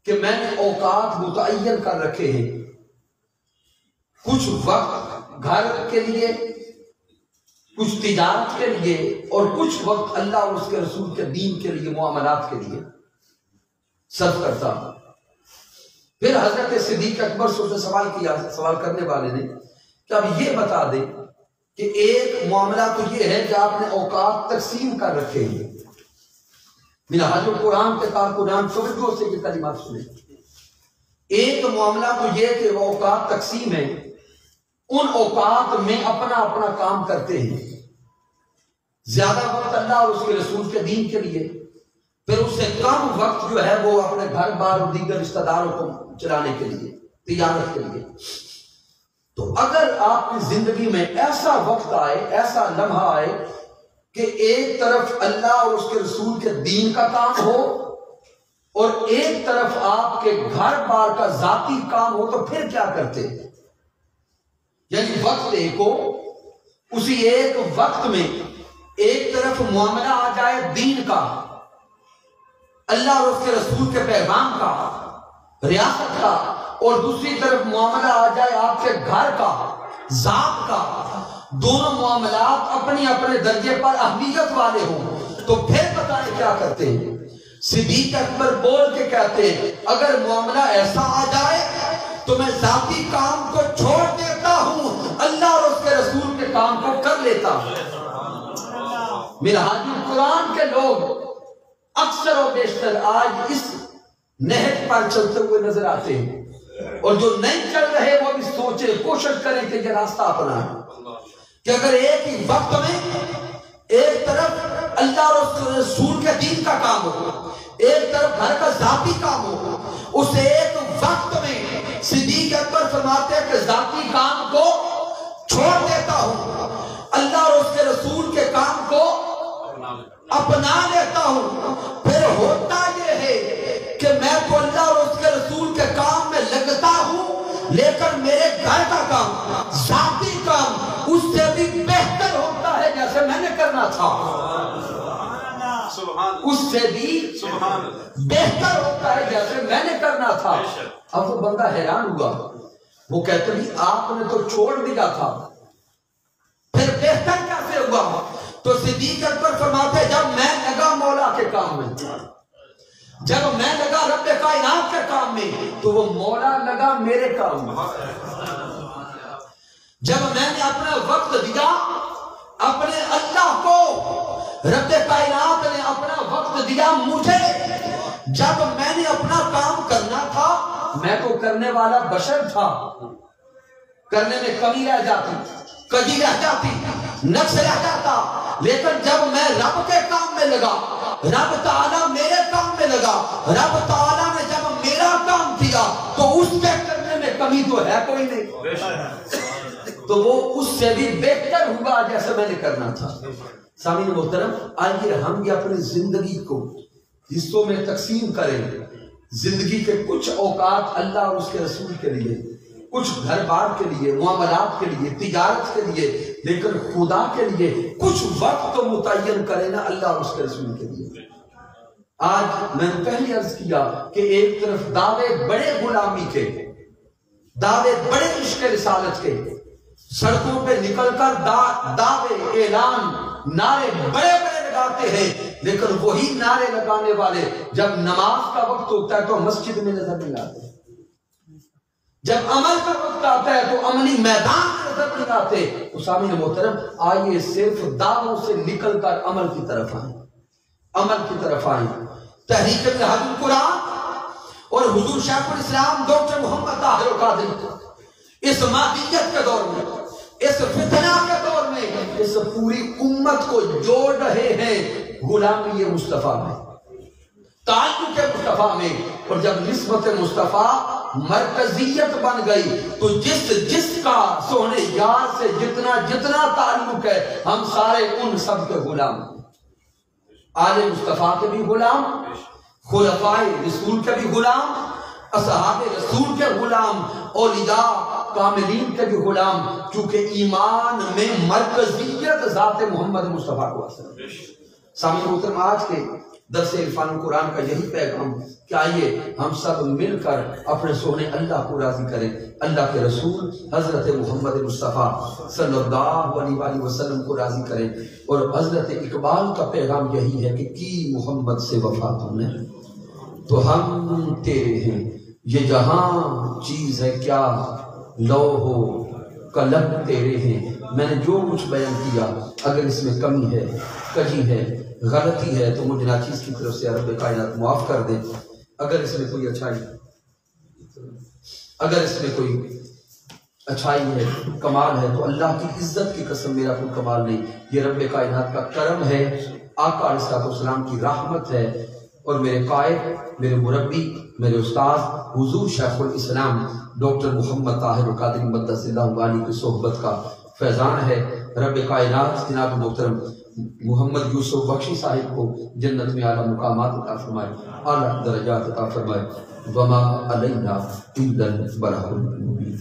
کہ میں نے اوقات متعین کر رکھے ہیں، کچھ وقت گھر کے لیے، کچھ تجارت کے لیے اور کچھ وقت اللہ اور اس کے رسول کے دین کے لیے، معاملات کے لیے صرف کرتا ہوں۔ پھر حضرت صدیق اکبر سے اسے سوال کیا، سوال کرنے والے نے کہ اب یہ بتا دیں کہ ایک معاملہ تو یہ ہے کہ آپ نے اوقات تقسیم کر رکھے ہیں۔ منہاج القرآن کے کارکنان توجہ سے یہ کلمات سنیں۔ ایک معاملہ تو یہ کہ وہ اوقات تقسیم ہے، ان اوقات میں اپنا اپنا کام کرتے ہیں، زیادہ وقت اللہ اور اس کے رسول کے دین کے لیے، پھر اس سے کم وقت جو ہے وہ اپنے گھر بار اور دیگر رشتہ داروں کو چلانے کے لیے، تجارت کے لیے۔ تو اگر آپ کی زندگی میں ایسا وقت آئے، ایسا لمحہ آئے کہ ایک طرف اللہ اور اس کے رسول کے دین کا کام ہو اور ایک طرف آپ کے گھر بار کا ذاتی کام ہو، تو پھر کیا کرتے ہیں؟ یعنی وقت ایک ہو، اسی ایک وقت میں ایک طرف معاملہ آ جائے دین کا، اللہ اور اس کے رسول کے پیغام کا، ریاست کا، اور دوسری طرف معاملہ آ جائے آپ کے گھر کا، ذات کا، دونوں معاملات اپنی اپنے درجے پر اہمیت والے ہوں، تو پھر بتائیں کیا کرتے ہیں؟ صدیق اکبر بول کے کہتے ہیں اگر معاملہ ایسا آ جائے تو میں ذاتی کام کو چھوڑ دیتا ہوں، اللہ اور اس کے رسول کے کام کو کر لیتا ہوں۔ منہاج القرآن کے لوگ اکثر و بیشتر آج اس نہج پر چلتے ہوئے نظر آتے ہیں، اور جو نہیں چل رہے وہ بھی سوچیں، کوشش کریں کہ یہ راستہ اپنائیں کہ اگر ایک ہی وقت میں ایک طرف اللہ اور اس کے رسول کے دین کا کام ہو، ایک طرف گھر کا ذاتی کام ہو، اس ایک وقت میں صدیق اکبر فرماتے ہیں کہ ذاتی کام کو چھوڑ دیتا ہوں، اللہ اور اس کے رسول کے کام کو اپنا لیتا ہوں۔ پھر ہوتا یہ ہے کہ میں تو اللہ اور اس کے رسول کے کام میں لگتا ہوں، لیکن میرے گھر کا کام، ذاتی کام اس سے بھی بہتر ہوتا ہے جیسے میں نے کرنا تھا، اس سے بھی بہتر ہوتا ہے جیسے میں نے کرنا تھا۔ اب وہ بندہ حیران ہوا، وہ کہتے ہیں آپ نے تو چھوڑ دیا تھا، پھر بہتر کیسے ہوا؟ تو صدیق اکبر فرماتے ہیں جب میں لگا مولا کے کام میں، جب میں لگا رب کائنات کے کام میں، تو وہ مولا لگا میرے کام میں۔ جب میں نے اپنا وقت دیا اپنے اللہ کو، رب کائنات نے اپنا وقت دیا مجھے، جب میں نے اپنا کام کرنا تھا، میں تو کرنے والا بشر تھا، کرنے میں کمی رہ جاتی، کجی رہ جاتی، نقص رہ جاتا، لیکن جب میں رب کے کام میں لگا، رب تعالیٰ میرے کام میں لگا، رب تعالیٰ نے جب میرا کام کیا تو اس کے کرنے میں کمی تو ہے کوئی نہیں، تو وہ اس سے بھی بہتر ہوا جیسے میں نے کرنا تھا۔ سامعین محترم، آئیے ہم یہ اپنی زندگی کو حصوں میں تقسیم کریں، زندگی کے کچھ اوقات اللہ اور اس کے رسول کے لیے، کچھ گھر بار کے لیے، معاملات کے لیے، تجارت کے لیے، لیکن خدا کے لیے کچھ وقت تو متعین کریں نا اللہ اور اس کے رسول کے لیے۔ آج میں نے پہلے عرض کیا کہ ایک طرف دعوے بڑے غلامی کے، دعوے بڑے عشق رسالت کے، سڑکوں پہ نکل کر دعوے، اعلان، نعرے بڑے بڑے لگاتے ہیں، لیکن وہی نعرے لگانے والے جب نماز کا وقت ہوتا ہے تو مسجد میں نظر نہیں آتے، جب عمل کا وقت آتا ہے تو عملی میدان میں نظر نہیں آتے۔ تو سامعین محترم، آئیے صرف دعووں سے نکل کر عمل کی طرف آئیں، عمل کی طرف آئیں۔ تحریک منہاج القرآن اور حضور شیخ الاسلام ڈاکٹر محمد طاہر القادری اس مادیت کے دور میں، اس فتنہ کے دور میں اس پوری امت کو جوڑ رہے ہیں غلامی مصطفیٰ میں، تعلق مصطفیٰ میں۔ اور جب نسبت مصطفیٰ مرکزیت بن گئی تو جس کا سونے یار سے جتنا تعلق ہے، ہم سارے ان سب کے غلام، آل مصطفیٰ کے بھی غلام، خلفائے رسول کے بھی غلام، اصحاب رسول کے غلام، اولیاء کاملین کے بھی غلام، چونکہ ایمان میں مرکزیت ذات محمد مصطفیٰ کو اثر ہے۔ سامعین محترم، آج کے درس عرفان القرآن کا یہی پیغام کہ آئیے ہم سب مل کر اپنے سونے اللہ کو راضی کریں، اللہ کے رسول حضرت محمد مصطفیٰ صلی اللہ علیہ وسلم کو راضی کریں۔ اور حضرت اقبال کا پیغام یہی ہے کہ کی محمد سے وفا تم نے تو ہم تیرے ہیں، یہ جہاں چیز ہے کیا لوح و قلم تیرے ہیں۔ میں نے جو کچھ بیان کیا اگر اس میں کمی ہے، کجی ہے، غلطی ہے تو مجھے ناچیز کی طرف سے رب کائنات معاف کر دے۔ اگر اس میں کوئی اچھائی ہے، کمال ہے تو اللہ کی عزت کی قسم میرا کوئی کمال نہیں، یہ رب کائنات کا کرم ہے، آقا علیہ السلام کی رحمت ہے، اور میرے قائد، میرے مربی، میرے استاد حضور شیخ الاسلام ڈاکٹر محمد طاہر القادری مقدس اللہ علیہ کی صحبت کا فیضان ہے۔ رب کائنات جناب محترم محمد یوسف بخشی صاحب کو جنت میں اعلیٰ مقامات عطا فرمائے، اعلیٰ درجات عطا فرمائے۔ وما علینا الا البلاغ المبین۔